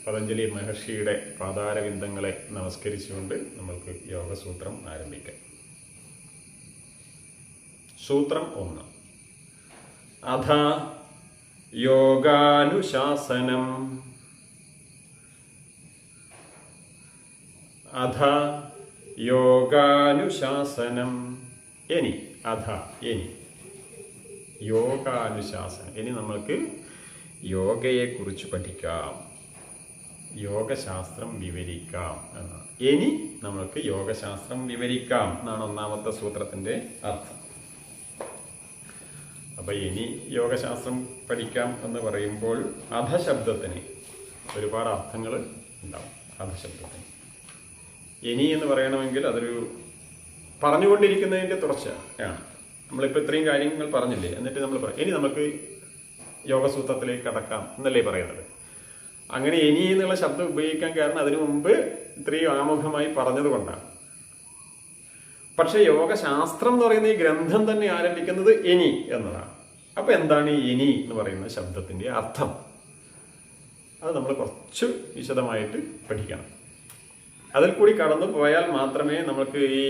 പതഞ്ജലി മഹർഷിയുടെ പാതാരവിന്ദങ്ങളെ നമസ്കരിച്ചുകൊണ്ട് നമ്മൾക്ക് യോഗസൂത്രം ആരംഭിക്കാം. സൂത്രം 1. അധ യോഗാനുശാസനം. അധ യോഗാനുശാസനം. ഇനി യോഗാനുശാസനം. ഇനി നമ്മൾക്ക് യോഗയെക്കുറിച്ച് പഠിക്കാം, യോഗശാസ്ത്രം വിവരിക്കാം എന്നാണ്. ഇനി നമ്മൾക്ക് യോഗശാസ്ത്രം വിവരിക്കാം എന്നാണ് ഒന്നാമത്തെ സൂത്രത്തിൻ്റെ അർത്ഥം. അപ്പം ഇനി യോഗശാസ്ത്രം പഠിക്കാം എന്ന് പറയുമ്പോൾ അധശബ്ദത്തിന് ഒരുപാട് അർത്ഥങ്ങൾ ഉണ്ടാവും. അധശബ്ദത്തിന് ഇനി എന്ന് പറയണമെങ്കിൽ അതൊരു പറഞ്ഞുകൊണ്ടിരിക്കുന്നതിൻ്റെ തുടർച്ചയാണ്. നമ്മളിപ്പോൾ ഇത്രയും കാര്യങ്ങൾ പറഞ്ഞില്ലേ, എന്നിട്ട് നമ്മൾ പറയും ഇനി നമുക്ക് യോഗസൂത്രത്തിലേക്ക് കടക്കാം എന്നല്ലേ പറയുന്നത്. അങ്ങനെ ഇനി എന്നുള്ള ശബ്ദം ഉപയോഗിക്കാൻ കാരണം അതിനു മുമ്പ് ഇത്രയും ആമുഖമായി പറഞ്ഞത് കൊണ്ടാണ്. പക്ഷെ യോഗശാസ്ത്രം എന്ന് പറയുന്ന ഈ ഗ്രന്ഥം തന്നെ ആരംഭിക്കുന്നത് ഇനി എന്നതാണ്. അപ്പൊ എന്താണ് ഈ ഇനി എന്ന് പറയുന്ന ശബ്ദത്തിന്റെ അർത്ഥം? അത് നമ്മൾ കുറച്ച് വിശദമായിട്ട് പഠിക്കണം. അതിൽ കൂടി കടന്നു പോയാൽ മാത്രമേ നമുക്ക് ഈ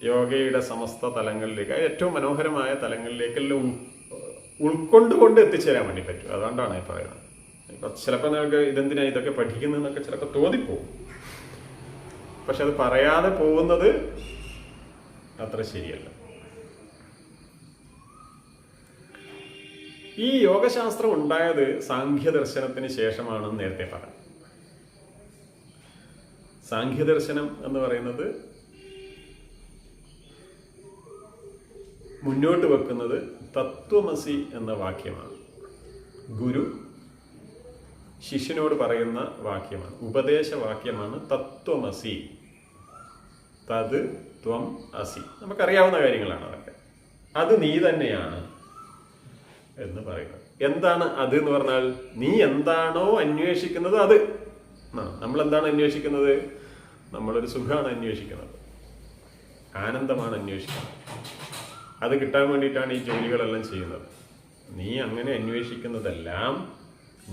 യോഗയുടെ സമസ്ത തലങ്ങളിലേക്ക്, ഏറ്റവും മനോഹരമായ തലങ്ങളിലേക്കെല്ലാം ഉൾക്കൊണ്ടുകൊണ്ട് എത്തിച്ചേരാൻ വേണ്ടി പറ്റും. അതുകൊണ്ടാണ് ഈ പറയുന്നത്. ചിലപ്പോൾ നിങ്ങൾക്ക് ഇതെന്തിനാ ഇതൊക്കെ പഠിക്കുന്നതെന്നൊക്കെ ചിലപ്പോൾ തോന്നിപ്പോവും. പക്ഷെ അത് പറയാതെ പോകുന്നത് അത്ര ശരിയല്ല. ഈ യോഗശാസ്ത്രം ഉണ്ടായത് സാഖ്യദർശനത്തിന് ശേഷമാണെന്ന് നേരത്തെ പറഞ്ഞു. സാഖ്യദർശനം എന്ന് പറയുന്നത് മുന്നോട്ട് വെക്കുന്നത് തത്വമസി എന്ന വാക്യമാണ്. ഗുരു ശിഷ്യനോട് പറയുന്ന വാക്യമാണ്, ഉപദേശവാക്യമാണ്. തത്വമസി, തത് ത്വം അസി. നമുക്കറിയാവുന്ന കാര്യങ്ങളാണ് അതൊക്കെ. അത് നീ തന്നെയാണ് എന്ന് പറയുന്നത്. എന്താണ് അത് എന്ന് പറഞ്ഞാൽ, നീ എന്താണോ അന്വേഷിക്കുന്നത് അത്. നമ്മൾ എന്താണ് അന്വേഷിക്കുന്നത്? നമ്മളൊരു സുഖമാണ് അന്വേഷിക്കുന്നത്, ആനന്ദമാണ് അന്വേഷിക്കുന്നത്. അത് കിട്ടാൻ വേണ്ടിയിട്ടാണ് ഈ ജോലികളെല്ലാം ചെയ്യുന്നത്. നീ അങ്ങനെ അന്വേഷിക്കുന്നതെല്ലാം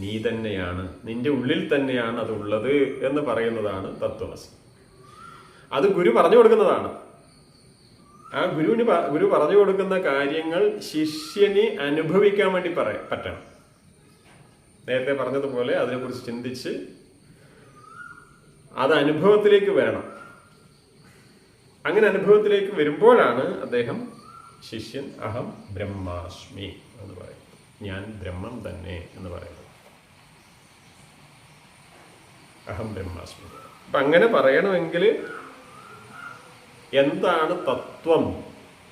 നീ തന്നെയാണ്, നിന്റെ ഉള്ളിൽ തന്നെയാണ് അതുള്ളത് എന്ന് പറയുന്നതാണ് തത്വമസി. അത് ഗുരു പറഞ്ഞു കൊടുക്കുന്നതാണ്. ആ ഗുരു പറഞ്ഞു കൊടുക്കുന്ന കാര്യങ്ങൾ ശിഷ്യന് അനുഭവിക്കാൻ വേണ്ടി പറ്റണം. നേരത്തെ പറഞ്ഞതുപോലെ അതിനെക്കുറിച്ച് ചിന്തിച്ച് അത് അനുഭവത്തിലേക്ക് വരണം. അങ്ങനെ അനുഭവത്തിലേക്ക് വരുമ്പോഴാണ് അദ്ദേഹം ശിഷ്യൻ അഹം ബ്രഹ്മാസ്മി എന്ന് പറയുന്നത്, ഞാൻ ബ്രഹ്മം തന്നെ എന്ന് പറയുന്നത്. അഹം ബ്രഹ്മാസ്മി. അപ്പൊ അങ്ങനെ പറയണമെങ്കിൽ എന്താണ് തത്വം,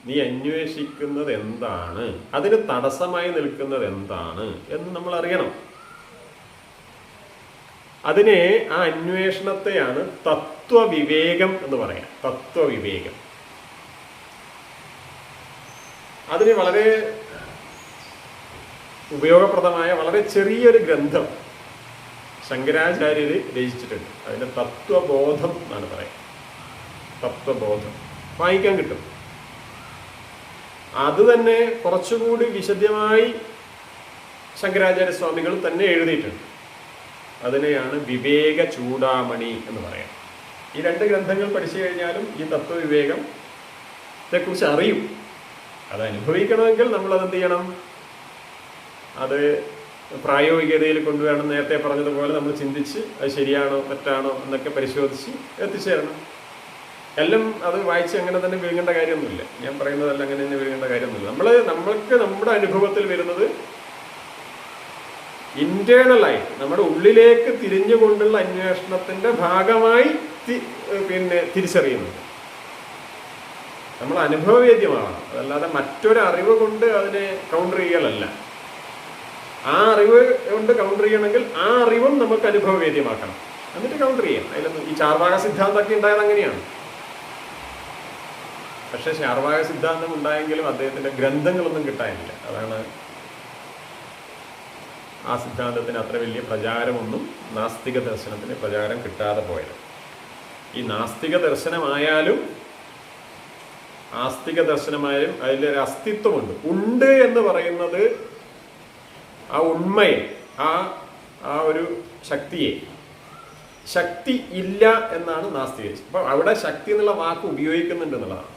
നീ അന്വേഷിക്കുന്നത് എന്താണ്, അതിന് തടസ്സമായി നിൽക്കുന്നത് എന്താണ് എന്ന് നമ്മൾ അറിയണം. അതിനെ, ആ അന്വേഷണത്തെയാണ് തത്വവിവേകം എന്ന് പറയാം. തത്വവിവേകം. അതിന് വളരെ ഉപയോഗപ്രദമായ വളരെ ചെറിയൊരു ഗ്രന്ഥം ശങ്കരാചാര്യര് രചിച്ചിട്ടുണ്ട്. അതിന്റെ തത്വബോധം എന്നാണ് പറയാം. തത്വബോധം വായിക്കാൻ കിട്ടും. അത് തന്നെ കുറച്ചുകൂടി വിശദമായി ശങ്കരാചാര്യ സ്വാമികൾ തന്നെ എഴുതിയിട്ടുണ്ട്. അതിനെയാണ് വിവേക ചൂടാമണി എന്ന് പറയാം. ഈ 2 ഗ്രന്ഥങ്ങൾ പഠിച്ചു കഴിഞ്ഞാലും ഈ തത്വവിവേകത്തെക്കുറിച്ച് അറിയും. അത് അനുഭവിക്കണമെങ്കിൽ നമ്മൾ അതെന്ത് ചെയ്യണം? അത് പ്രായോഗികതയിൽ കൊണ്ടുവരണം. നേരത്തെ പറഞ്ഞതുപോലെ നമ്മൾ ചിന്തിച്ച് അത് ശരിയാണോ തെറ്റാണോ എന്നൊക്കെ പരിശോധിച്ച് എത്തിച്ചേരണം. എല്ലാം അത് വായിച്ച് അങ്ങനെ തന്നെ വിഴുങ്ങേണ്ട കാര്യമൊന്നുമില്ല. ഞാൻ പറയുന്നതല്ല അങ്ങനെ തന്നെ വിഴുങ്ങേണ്ട കാര്യമൊന്നുമില്ല. നമ്മൾക്ക് നമ്മുടെ അനുഭവത്തിൽ വരുന്നത് ഇന്റേണലായിട്ട് നമ്മുടെ ഉള്ളിലേക്ക് തിരിഞ്ഞുകൊണ്ടുള്ള അന്വേഷണത്തിന്റെ ഭാഗമായി തിരിച്ചറിയുന്നത്. നമ്മൾ അനുഭവവേദ്യമാണ്. അതല്ലാതെ മറ്റൊരറിവ് കൊണ്ട് അതിനെ കൗണ്ടർ ചെയ്യലല്ല. ആ അറിവ് കൊണ്ട് കൗണ്ടർ ചെയ്യണമെങ്കിൽ ആ അറിവും നമുക്ക് അനുഭവവേദ്യമാക്കണം, എന്നിട്ട് കൗണ്ടർ ചെയ്യാം. അതിലൊന്നും ഈ ചാർവാക സിദ്ധാന്തമൊക്കെ ഉണ്ടായത് അങ്ങനെയാണ്. പക്ഷെ ചാർവാക സിദ്ധാന്തം ഉണ്ടായെങ്കിലും അദ്ദേഹത്തിന്റെ ഗ്രന്ഥങ്ങളൊന്നും കിട്ടാനില്ല. അതാണ് ആ സിദ്ധാന്തത്തിന് അത്ര വലിയ പ്രചാരമൊന്നും നാസ്തിക ദർശനത്തിന് പ്രചാരം കിട്ടാതെ പോയത്. ഈ നാസ്തിക ദർശനമായാലും ആസ്തിക ദർശനമായാലും അതിലൊരു അസ്തിത്വമുണ്ട്. ഉണ്ട് എന്ന് പറയുന്നത് ആ ഉണ്മയെ, ആ ആ ഒരു ശക്തിയെ ശക്തി ഇല്ല എന്നാണ് നാസ്തികേശം. അപ്പം അവിടെ ശക്തി എന്നുള്ള വാക്ക് ഉപയോഗിക്കുന്നുണ്ട് എന്നുള്ളതാണ്.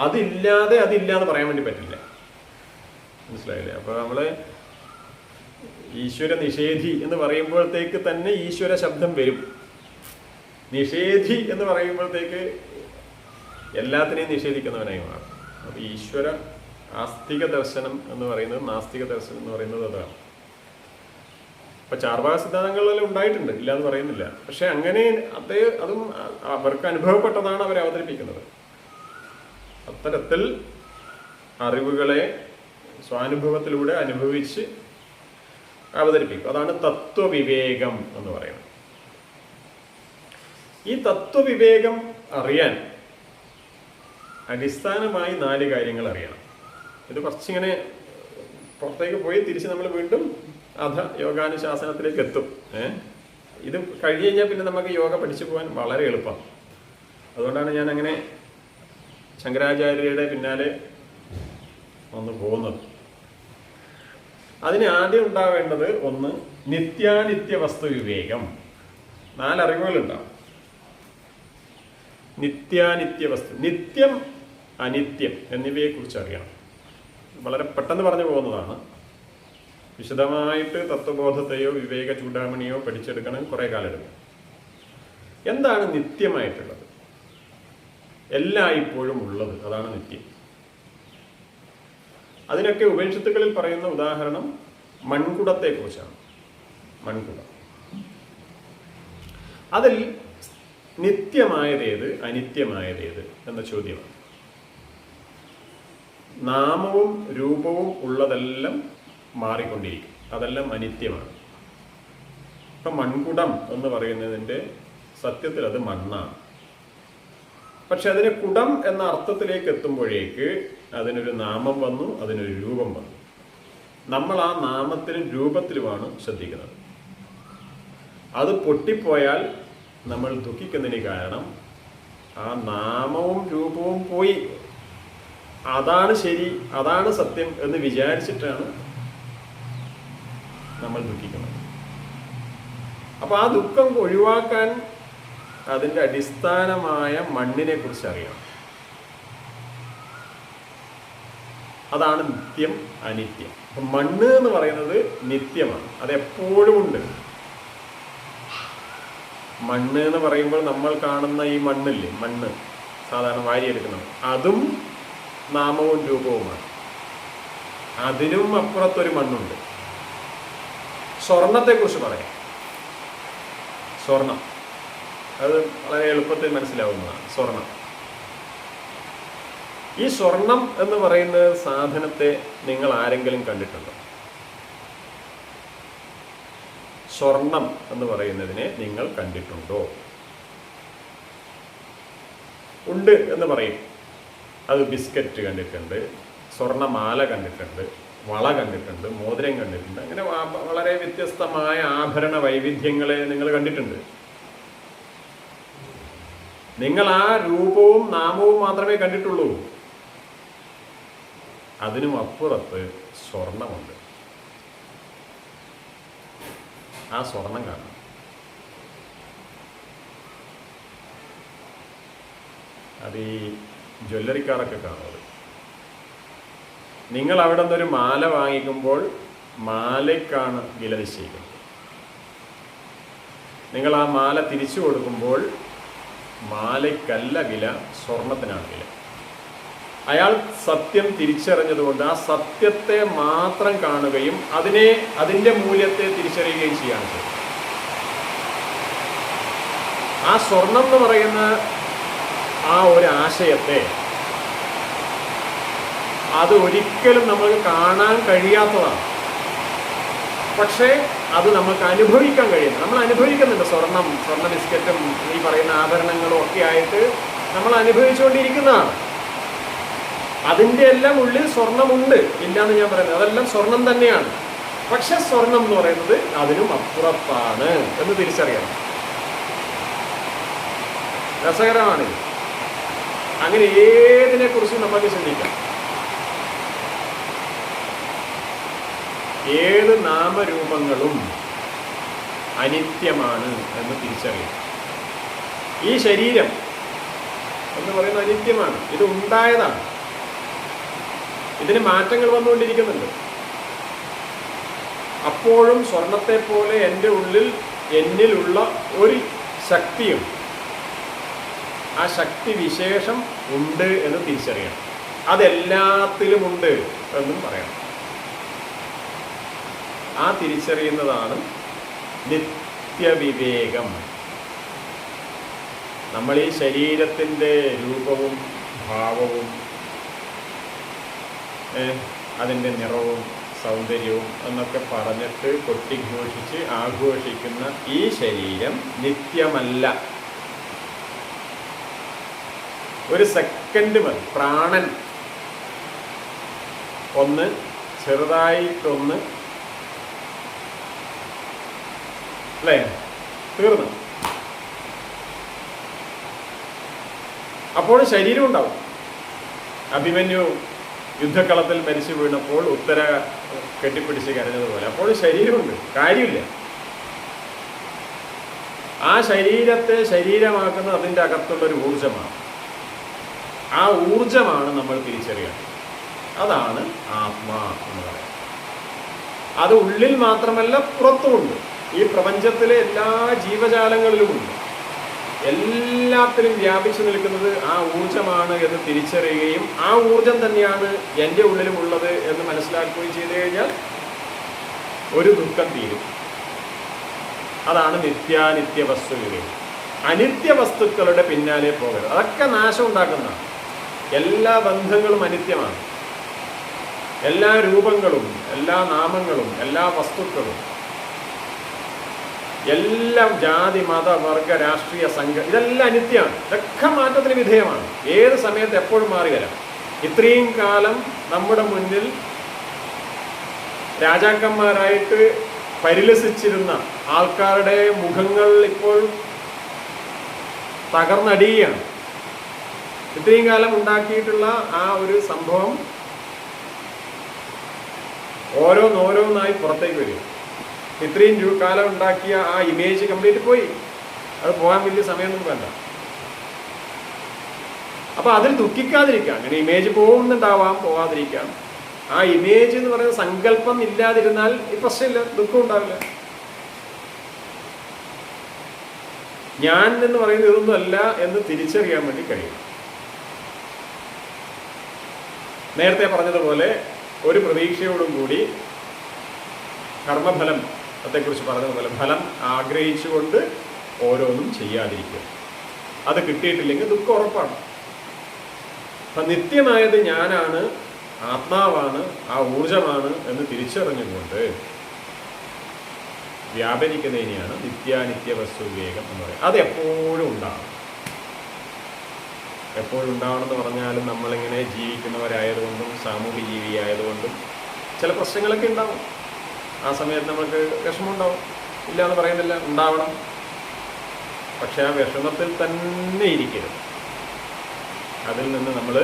അതില്ലാതെ അതില്ല എന്ന് പറയാൻ വേണ്ടി പറ്റില്ല. മനസ്സിലായില്ലേ? അപ്പോൾ നമ്മൾ ഈശ്വര നിഷേധി എന്ന് പറയുമ്പോഴത്തേക്ക് തന്നെ ഈശ്വര ശബ്ദം വരും. നിഷേധി എന്ന് പറയുമ്പോഴത്തേക്ക് എല്ലാത്തിനെയും നിഷേധിക്കുന്നവനായി മാറും. അപ്പോൾ ഈശ്വര ആസ്തിക ദർശനം എന്ന് പറയുന്നത്, നാസ്തിക ദർശനം എന്ന് പറയുന്നത് അതാണ്. ഇപ്പം ചാർവാക സിദ്ധാന്തങ്ങളിൽ ഉണ്ടായിട്ടുണ്ട്, ഇല്ല എന്ന് പറയുന്നില്ല. പക്ഷെ അങ്ങനെ അതും അവർക്ക് അനുഭവപ്പെട്ടതാണ് അവർ അവതരിപ്പിക്കുന്നത്. അത്തരത്തിൽ അറിവുകളെ സ്വാനുഭവത്തിലൂടെ അനുഭവിച്ച് അവതരിപ്പിക്കും. അതാണ് തത്വവിവേകം എന്ന് പറയുന്നത്. ഈ തത്വവിവേകം അറിയാൻ അടിസ്ഥാനമായി 4 കാര്യങ്ങൾ അറിയണം. ഇത് കുറച്ചിങ്ങനെ പുറത്തേക്ക് പോയി തിരിച്ച് നമ്മൾ വീണ്ടും യോഗാനുശാസനത്തിലേക്ക് എത്തും. ഇത് കഴിഞ്ഞ് കഴിഞ്ഞാൽ പിന്നെ നമുക്ക് യോഗ പഠിച്ചു പോകാൻ വളരെ എളുപ്പമാണ്. അതുകൊണ്ടാണ് ഞാൻ അങ്ങനെ ശങ്കരാചാര്യരുടെ പിന്നാലെ ഒന്ന് പോകുന്നത്. അതിന് ആദ്യം ഉണ്ടാവേണ്ടത് ഒന്ന് നിത്യാനിത്യ വസ്തു വിവേകം. 4 അറിവുകളുണ്ടാവും. നിത്യാനിത്യ വസ്തു, നിത്യം അനിത്യം എന്നിവയെ കുറിച്ച് അറിയണം. വളരെ പെട്ടെന്ന് പറഞ്ഞു പോകുന്നതാണ്. വിശദമായിട്ട് തത്വബോധത്തെയോ വിവേക ചൂടാമണിയോ പഠിച്ചെടുക്കണം, കുറേ കാലം എടുക്കും. എന്താണ് നിത്യമായിട്ടുള്ളത്? എല്ലായ്പ്പോഴും ഉള്ളത്, അതാണ് നിത്യം. അതിനൊക്കെ ഉപനിഷത്തുക്കളിൽ പറയുന്ന ഉദാഹരണം മൺകുടത്തെക്കുറിച്ചാണ്. മൺകുടം, അതിൽ നിത്യമായതേത് അനിത്യമായതേത് എന്ന ചോദ്യമാണ്. നാമവും രൂപവും ഉള്ളതെല്ലാം മാറിക്കൊണ്ടിരിക്കും, അതെല്ലാം അനിത്യമാണ്. ഇപ്പം മൺകുടം എന്ന് പറയുന്നതിൻ്റെ സത്യത്തിൽ അത് മണ്ണാണ്. പക്ഷെ അതിന് കുടം എന്ന അർത്ഥത്തിലേക്ക് എത്തുമ്പോഴേക്ക് അതിനൊരു നാമം വന്നു, അതിനൊരു രൂപം വന്നു. നമ്മൾ ആ നാമത്തിലും രൂപത്തിലുമാണ് ശ്രദ്ധിക്കുന്നത്. അത് പൊട്ടിപ്പോയാൽ നമ്മൾ ദുഃഖിക്കുന്നതിന് കാരണം ആ നാമവും രൂപവും പോയി. അതാണ് ശരി, അതാണ് സത്യം എന്ന് വിചാരിച്ചിട്ടാണ് നമ്മൾ ദുഃഖിക്കുന്നത്. അപ്പൊ ആ ദുഃഖം ഒഴിവാക്കാൻ അതിൻ്റെ അടിസ്ഥാനമായ മണ്ണിനെ കുറിച്ച് അറിയണം. അതാണ് നിത്യം അനിത്യം. മണ്ണ് എന്ന് പറയുന്നത് നിത്യമാണ്, അതെപ്പോഴും ഉണ്ട്. മണ്ണ് എന്ന് പറയുമ്പോൾ നമ്മൾ കാണുന്ന ഈ മണ്ണില്ലേ, മണ്ണ് സാധാരണ വാരിയെടുക്കുന്നത്, അതും നാമവും രൂപവുമാണ്. അതിനും അപ്പുറത്തൊരു മണ്ണുണ്ട്. സ്വർണത്തെക്കുറിച്ച് പറയാം. സ്വർണം അത് വളരെ എളുപ്പത്തിൽ മനസ്സിലാവുന്നതാണ്. സ്വർണം, ഈ സ്വർണം എന്ന് പറയുന്ന സാധനത്തെ നിങ്ങൾ ആരെങ്കിലും കണ്ടിട്ടുണ്ടോ? സ്വർണം എന്ന് പറയുന്നതിനെ നിങ്ങൾ കണ്ടിട്ടുണ്ടോ? ഉണ്ട് എന്ന് പറയും. അത് ബിസ്ക്കറ്റ് കണ്ടിട്ടുണ്ട്, സ്വർണ്ണമാല കണ്ടിട്ടുണ്ട്, വള കണ്ടിട്ടുണ്ട്, മോതിരം കണ്ടിട്ടുണ്ട്. അങ്ങനെ വളരെ വ്യത്യസ്തമായ ആഭരണ വൈവിധ്യങ്ങളെ നിങ്ങൾ കണ്ടിട്ടുണ്ട്. നിങ്ങൾ ആ രൂപവും നാമവും മാത്രമേ കണ്ടിട്ടുള്ളൂ. അതിനും അപ്പുറത്ത് സ്വർണമുണ്ട്. ആ സ്വർണം കാണാം. അത് ഈ ജ്വല്ലറിക്കാരൊക്കെ കാണുന്നത്. നിങ്ങൾ അവിടെ നിന്നൊരു മാല വാങ്ങിക്കുമ്പോൾ മാലയ്ക്കാണ് വില നിശ്ചയിക്കുന്നത്. നിങ്ങൾ ആ മാല തിരിച്ചു കൊടുക്കുമ്പോൾ മാലയ്ക്കല്ല വില, സ്വർണത്തിനാണ് വില. അയാൾ സത്യം തിരിച്ചറിഞ്ഞതുകൊണ്ട് ആ സത്യത്തെ മാത്രം കാണുകയും അതിൻ്റെ മൂല്യത്തെ തിരിച്ചറിയുകയും ചെയ്യാണ് ചെയ്തത്. ആ സ്വർണം എന്ന് പറയുന്ന ആ ഒരു ആശയത്തെ അത് ഒരിക്കലും നമുക്ക് കാണാൻ കഴിയാത്തതാണ്. പക്ഷേ അത് നമുക്ക് അനുഭവിക്കാൻ കഴിയുന്നു. നമ്മൾ അനുഭവിക്കുന്നുണ്ട്. സ്വർണ്ണ ബിസ്ക്കറ്റും ഈ പറയുന്ന ആഭരണങ്ങളും ഒക്കെ ആയിട്ട് നമ്മൾ അനുഭവിച്ചുകൊണ്ടിരിക്കുന്നതാണ്. അതിൻ്റെ എല്ലാം ഉള്ളിൽ സ്വർണ്ണമുണ്ട്, ഇല്ലാന്ന് ഞാൻ പറയുന്നത്. അതെല്ലാം സ്വർണം തന്നെയാണ്. പക്ഷെ സ്വർണം എന്ന് പറയുന്നത് അതിനും അപ്പുറത്താണ് എന്ന് തിരിച്ചറിയണം. രസകരമാണ്. അങ്ങനെ ഏതിനെ കുറിച്ചും നമുക്ക് ചിന്തിക്കാം. ഏത് നാമരൂപങ്ങളും അനിത്യമാണ് എന്ന് തിരിച്ചറിയും. ഈ ശരീരം എന്ന് പറയുന്നത് അനിത്യമാണ്. ഇത് ഉണ്ടായതാണ്. ഇതിന് മാറ്റങ്ങൾ വന്നുകൊണ്ടിരിക്കുന്നുണ്ട്. അപ്പോഴും സ്വർണത്തെ പോലെ എൻ്റെ ഉള്ളിൽ എന്നിലുള്ള ഒരു ശക്തിയും ആ ശക്തി വിശേഷം ഉണ്ട് എന്ന് തിരിച്ചറിയണം. അതെല്ലാത്തിലുമുണ്ട് എന്നും പറയണം. ആ തിരിച്ചറിയുന്നതാണ് നിത്യവിവേകം. നമ്മൾ ഈ ശരീരത്തിൻ്റെ രൂപവും ഭാവവും അതിൻ്റെ നിറവും സൗന്ദര്യവും എന്നൊക്കെ പറഞ്ഞിട്ട് കൊട്ടിഘോഷിച്ച് ആഘോഷിക്കുന്ന ഈ ശരീരം നിത്യമല്ല. ഒരു സെക്കൻഡ് മതി പ്രാണൻ ഒന്ന് ചെറുതായിട്ടൊന്ന് അല്ലേ തീർന്നു. അപ്പോൾ ശരീരം ഉണ്ടാവും. അഭിമന്യു യുദ്ധക്കളത്തിൽ മരിച്ചു വീണപ്പോൾ ഉത്തര കെട്ടിപ്പിടിച്ച് കരഞ്ഞതുപോലെ അപ്പോൾ ശരീരമുണ്ട്, കാര്യമില്ല. ആ ശരീരത്തെ ശരീരമാക്കുന്നത് അതിൻ്റെ അകത്തുള്ളൊരു ഊർജമാണ്. ആ ഊർജമാണ് നമ്മൾ തിരിച്ചറിയുന്നത്. അതാണ് ആത്മാ എന്ന് പറയുന്നത്. അത് ഉള്ളിൽ മാത്രമല്ല പുറത്തുമുണ്ട്. ഈ പ്രപഞ്ചത്തിലെ എല്ലാ ജീവജാലങ്ങളിലുമുണ്ട്. എല്ലാത്തിലും വ്യാപിച്ചു നിൽക്കുന്നത് ആ ഊർജമാണ് എന്ന് തിരിച്ചറിയുകയും ആ ഊർജം തന്നെയാണ് എൻ്റെ ഉള്ളിലും ഉള്ളത് എന്ന് മനസ്സിലാക്കുകയും ചെയ്തു കഴിഞ്ഞാൽ ഒരു ദുഃഖം തീരും. അതാണ് നിത്യാനിത്യ വസ്തുവിവേകം. അനിത്യ വസ്തുക്കളുടെ പിന്നാലെ പോകരുത്. അതൊക്കെ നാശം ഉണ്ടാക്കുന്നതാണ്. എല്ലാ ബന്ധങ്ങളും അനിത്യമാണ്. എല്ലാ രൂപങ്ങളും എല്ലാ നാമങ്ങളും എല്ലാ വസ്തുക്കളും എല്ലാം ജാതി മത വർഗ രാഷ്ട്രീയ സംഘം ഇതെല്ലാം അനിത്യമാണ്. ഇതൊക്കെ മാറ്റത്തിന് വിധേയമാണ്. ഏത് സമയത്ത് എപ്പോഴും മാറി വരാം. ഇത്രയും കാലം നമ്മുടെ മുന്നിൽ രാജാക്കന്മാരായിട്ട് പരിലസിച്ചിരുന്ന ആൾക്കാരുടെ മുഖങ്ങൾ ഇപ്പോൾ തകർന്നടിയുകയാണ്. ഇത്രയും കാലം ഉണ്ടാക്കിയിട്ടുള്ള ആ ഒരു സംഭവം ഓരോന്നോരോന്നായി പുറത്തേക്ക് വരും. ഇത്രയും കാലം ഉണ്ടാക്കിയ ആ ഇമേജ് കംപ്ലീറ്റ് പോയി. അത് പോകാൻ വലിയ സമയമൊന്നും വേണ്ട. അപ്പൊ അതിൽ ദുഃഖിക്കാതിരിക്കാം. അങ്ങനെ ഇമേജ് പോകുന്നുണ്ടാവാം, പോവാതിരിക്കാം. ആ ഇമേജ് എന്ന് പറയുന്ന സങ്കല്പം ഇല്ലാതിരുന്നാൽ ഈ പ്രശ്നമില്ല, ദുഃഖം ഉണ്ടാവില്ല. ഞാൻ എന്ന് പറയുന്നത് ഇതൊന്നും അല്ല എന്ന് തിരിച്ചറിയാൻ വേണ്ടി കഴിയും. നേരത്തെ പറഞ്ഞതുപോലെ ഒരു പ്രതീക്ഷയോടും കൂടി കർമ്മഫലം അതേക്കുറിച്ച് പറഞ്ഞതുപോലെ ഫലം ആഗ്രഹിച്ചുകൊണ്ട് ഓരോന്നും ചെയ്യാതിരിക്കുക. അത് കിട്ടിയിട്ടില്ലെങ്കിൽ ദുഃഖം ഉറപ്പാണ്. അപ്പം നിത്യമായത് ഞാനാണ്, ആത്മാവാണ്, ആ ഊർജമാണ് എന്ന് തിരിച്ചറിഞ്ഞുകൊണ്ട് വ്യാപരിക്കുന്നതിനെയാണ് നിത്യാനിത്യ വസ്തു വിവേകം എന്ന് പറയുന്നത്. അത് എപ്പോഴും ഉണ്ടാകും. എപ്പോഴും ഉണ്ടാവണമെന്ന് പറഞ്ഞാലും നമ്മളിങ്ങനെ ജീവിക്കുന്നവരായതുകൊണ്ടും സാമൂഹ്യ ജീവിയായതുകൊണ്ടും ചില പ്രശ്നങ്ങളൊക്കെ ഉണ്ടാവും. ആ സമയത്ത് നമുക്ക് വിഷമമുണ്ടാവും, ഇല്ല എന്ന് പറയുന്നില്ല, ഉണ്ടാവണം. പക്ഷെ ആ വിഷമത്തിൽ തന്നെ ഇരിക്കരുത്. അതിൽ നിന്ന് നമ്മൾ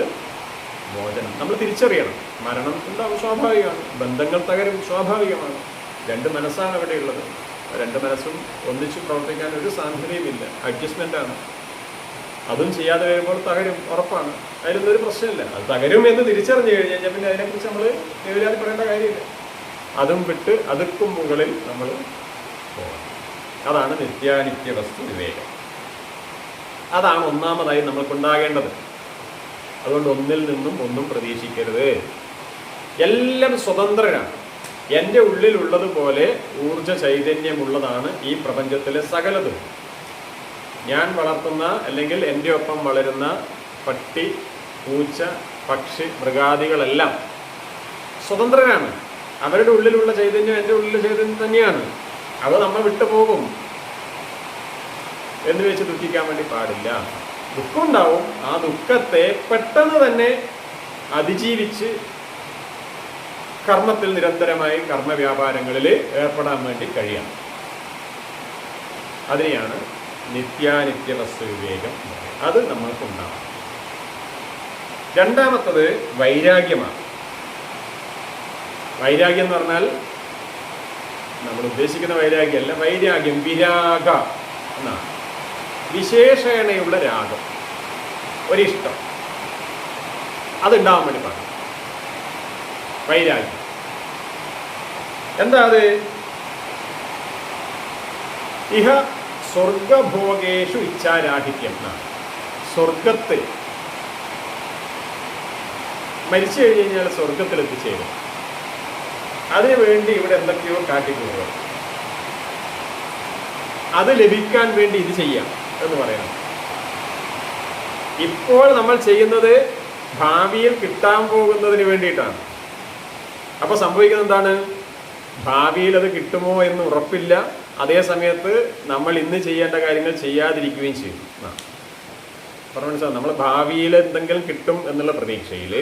മോചനം നമ്മൾ തിരിച്ചറിയണം. മരണം ഉണ്ടാവും, സ്വാഭാവികമാണ്. ബന്ധങ്ങൾ തകരും, സ്വാഭാവികമാണ്. രണ്ട് മനസ്സാണ് അവിടെ ഉള്ളത്. രണ്ട് മനസ്സും ഒന്നിച്ച് പ്രവർത്തിക്കാൻ ഒരു സാധ്യതയുമില്ല. അഡ്ജസ്റ്റ്മെൻ്റാണ്. അതും ചെയ്യാതെ വരുമ്പോൾ തകരും, ഉറപ്പാണ്. അതിലൊന്നും ഒരു പ്രശ്നമില്ല. അത് തകരും എന്ന് തിരിച്ചറിഞ്ഞു കഴിഞ്ഞാൽ പിന്നെ അതിനെക്കുറിച്ച് നമ്മൾ എഴുതാതെ പറയേണ്ട കാര്യമില്ല. അതും വിട്ട് അതുക്കും മുകളിൽ നമ്മൾ പോകണം. അതാണ് നിത്യാനിത്യ വസ്തു വിവേകം. അതാണ് ഒന്നാമതായി നമ്മൾക്കുണ്ടാകേണ്ടത്. അതുകൊണ്ട് ഒന്നിൽ നിന്നും ഒന്നും പ്രതീക്ഷിക്കരുത്. എല്ലാം സ്വതന്ത്രരാണ്. എൻ്റെ ഉള്ളിലുള്ളതുപോലെ ഊർജ ചൈതന്യമുള്ളതാണ് ഈ പ്രപഞ്ചത്തിലെ സകലതും. ഞാൻ വളർത്തുന്ന അല്ലെങ്കിൽ എൻ്റെ ഒപ്പം വളരുന്ന പട്ടി, പൂച്ച, പക്ഷി, മൃഗാദികളെല്ലാം സ്വതന്ത്രരാണ്. അവരുടെ ഉള്ളിലുള്ള ചൈതന്യം എൻ്റെ ഉള്ളിലെ ചൈതന്യം തന്നെയാണ്. അത് നമ്മൾ വിട്ടുപോകും എന്ന് വെച്ച് ദുഃഖിക്കാൻ വേണ്ടി പാടില്ല. ദുഃഖമുണ്ടാവും. ആ ദുഃഖത്തെ പെട്ടെന്ന് തന്നെ അതിജീവിച്ച് കർമ്മത്തിൽ നിരന്തരമായി കർമ്മവ്യാപാരങ്ങളിൽ ഏർപ്പെടാൻ വേണ്ടി കഴിയണം. അതിനെയാണ് നിത്യാനിത്യ വസ്തു വിവേകം. അത് നമ്മൾക്കുണ്ടാവും. രണ്ടാമത്തത് വൈരാഗ്യമാണ്. വൈരാഗ്യം എന്ന് പറഞ്ഞാൽ നമ്മൾ ഉദ്ദേശിക്കുന്ന വൈരാഗ്യമല്ല, വൈരാഗ്യം വിരാഗ എന്നാണ്. വിശേഷണയുള്ള രാഗം, ഒരിഷ്ടം, അതുണ്ടാവാൻ വേണ്ടി പാടില്ല. വൈരാഗ്യം എന്താ അത്? ഇഹ സ്വർഗഭോഗേഷു ഇച്ഛാരാഹിത്യം എന്നാണ്. സ്വർഗത്തിൽ മരിച്ചു കഴിഞ്ഞ് കഴിഞ്ഞാൽ സ്വർഗത്തിൽ എത്തിച്ചേരും. അതിനു വേണ്ടി ഇവിടെ എന്തൊക്കെയോ കാട്ടിക്കൂടുക, അത് ലഭിക്കാൻ വേണ്ടി ഇത് ചെയ്യാം എന്ന് പറയണം. ഇപ്പോൾ നമ്മൾ ചെയ്യുന്നത് ഭാവിയിൽ കിട്ടാൻ പോകുന്നതിന് വേണ്ടിയിട്ടാണ്. അപ്പൊ സംഭവിക്കുന്നത് എന്താണ്? ഭാവിയിൽ അത് കിട്ടുമോ എന്ന് ഉറപ്പില്ല. അതേ സമയത്ത് നമ്മൾ ഇന്ന് ചെയ്യേണ്ട കാര്യങ്ങൾ ചെയ്യാതിരിക്കുകയും ചെയ്യും. മനസ്സിലാവും. നമ്മൾ ഭാവിയിൽ എന്തെങ്കിലും കിട്ടും എന്നുള്ള പ്രതീക്ഷയിൽ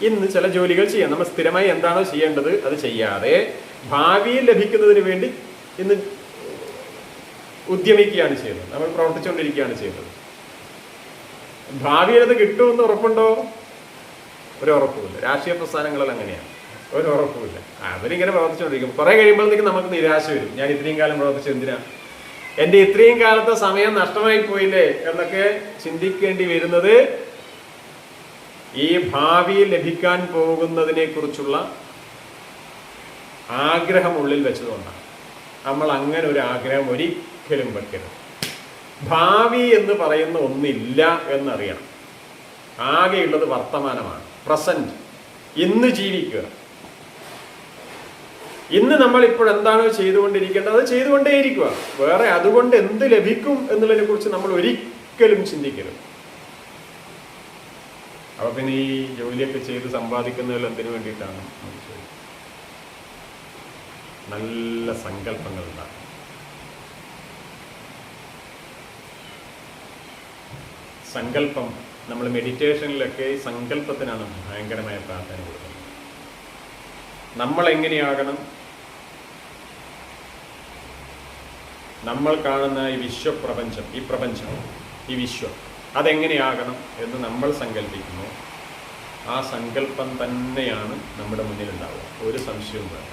ഇന്ന് ചില ജോലികൾ ചെയ്യാം. നമ്മൾ സ്ഥിരമായി എന്താണോ ചെയ്യേണ്ടത് അത് ചെയ്യാതെ ഭാവിയിൽ ലഭിക്കുന്നതിന് വേണ്ടി ഇന്ന് ഉദ്യമിക്കുകയാണ് ചെയ്യുന്നത്, നമ്മൾ പ്രവർത്തിച്ചുകൊണ്ടിരിക്കുകയാണ് ചെയ്യുന്നത്. ഭാവിയിൽ അത് കിട്ടുമെന്ന് ഉറപ്പുണ്ടോ? ഒരു ഉറപ്പുമില്ല. രാഷ്ട്രീയ പ്രസ്ഥാനങ്ങളിൽ അങ്ങനെയാണ്, ഒരു ഉറപ്പുമില്ല. അവരിങ്ങനെ പ്രവർത്തിച്ചുകൊണ്ടിരിക്കും. കുറെ കഴിയുമ്പോഴത്തേക്കും നമുക്ക് നിരാശ വരും. ഞാൻ ഇത്രയും കാലം പ്രവർത്തിച്ചു എന്തിനാ, എൻ്റെ ഇത്രയും കാലത്തെ സമയം നഷ്ടമായി പോയില്ലേ എന്നൊക്കെ ചിന്തിക്കേണ്ടി വരുന്നത് ഈ ഭാവിയിൽ ലഭിക്കാൻ പോകുന്നതിനെ കുറിച്ചുള്ള ആഗ്രഹം ഉള്ളിൽ വെച്ചതുകൊണ്ടാണ്. നമ്മൾ അങ്ങനെ ഒരു ആഗ്രഹം ഒരിക്കലും വെക്കരുത്. ഭാവി എന്ന് പറയുന്ന ഒന്നില്ല എന്നറിയണം. ആകെയുള്ളത് വർത്തമാനമാണ്, പ്രസന്റ്. ഇന്ന് ജീവിക്കുക. ഇന്ന് നമ്മൾ ഇപ്പോൾ എന്താണോ ചെയ്തുകൊണ്ടിരിക്കേണ്ടത് അത് ചെയ്തുകൊണ്ടേയിരിക്കുക. വേറെ അതുകൊണ്ട് എന്ത് ലഭിക്കും എന്നുള്ളതിനെ കുറിച്ച് നമ്മൾ ഒരിക്കലും ചിന്തിക്കരുത്. അപ്പൊ പിന്നെ ഈ ജോലിയൊക്കെ ചെയ്ത് സമ്പാദിക്കുന്നതിൽ എന്തിനു വേണ്ടിയിട്ടാണ്? നല്ല സങ്കല്പങ്ങൾ ഉണ്ടാകും. സങ്കല്പം, നമ്മൾ മെഡിറ്റേഷനിലൊക്കെ സങ്കല്പത്തിനാണ് ഭയങ്കരമായ പ്രാധാന്യം കൊടുക്കുന്നത്. നമ്മൾ എങ്ങനെയാകണം, നമ്മൾ കാണുന്ന ഈ വിശ്വപ്രപഞ്ചം, ഈ പ്രപഞ്ചം, ഈ വിശ്വം അതെങ്ങനെയാകണം എന്ന് നമ്മൾ സങ്കല്പിക്കുന്നു. ആ സങ്കല്പം തന്നെയാണ് നമ്മുടെ മുന്നിലുണ്ടാവുക, ഒരു സംശയവും വേണ്ട.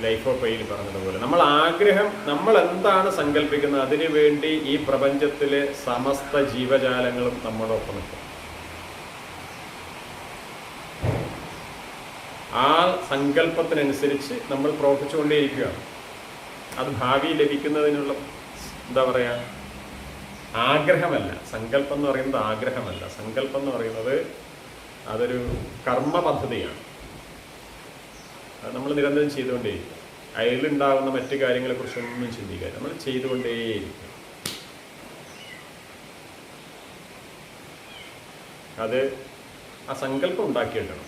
ലൈഫ് ഓഫ് പൈയിൽ പറഞ്ഞതുപോലെ നമ്മൾ ആഗ്രഹം, നമ്മൾ എന്താണ് സങ്കല്പിക്കുന്നത് അതിനു വേണ്ടി ഈ പ്രപഞ്ചത്തിലെ സമസ്ത ജീവജാലങ്ങളും നമ്മോടൊപ്പം നിൽക്കും. ആ സങ്കല്പത്തിനനുസരിച്ച് നമ്മൾ പ്രവർത്തിച്ചുകൊണ്ടേയിരിക്കുകയാണ്. അത് ഭാവി ലഭിക്കുന്നതിനുള്ള എന്താ പറയുക, ആഗ്രഹമല്ല. സങ്കല്പം എന്ന് പറയുന്നത് ആഗ്രഹമല്ല. സങ്കല്പം എന്ന് പറയുന്നത് അതൊരു കർമ്മ പദ്ധതിയാണ്. അത് നമ്മൾ നിരന്തരം ചെയ്തുകൊണ്ടേയിരിക്കും. അതിലുണ്ടാകുന്ന മറ്റു കാര്യങ്ങളെക്കുറിച്ചൊന്നും ചിന്തിക്കുക, നമ്മൾ ചെയ്തുകൊണ്ടേയിരിക്കും. അത് ആ സങ്കല്പം ഉണ്ടാക്കിയെടുക്കണം.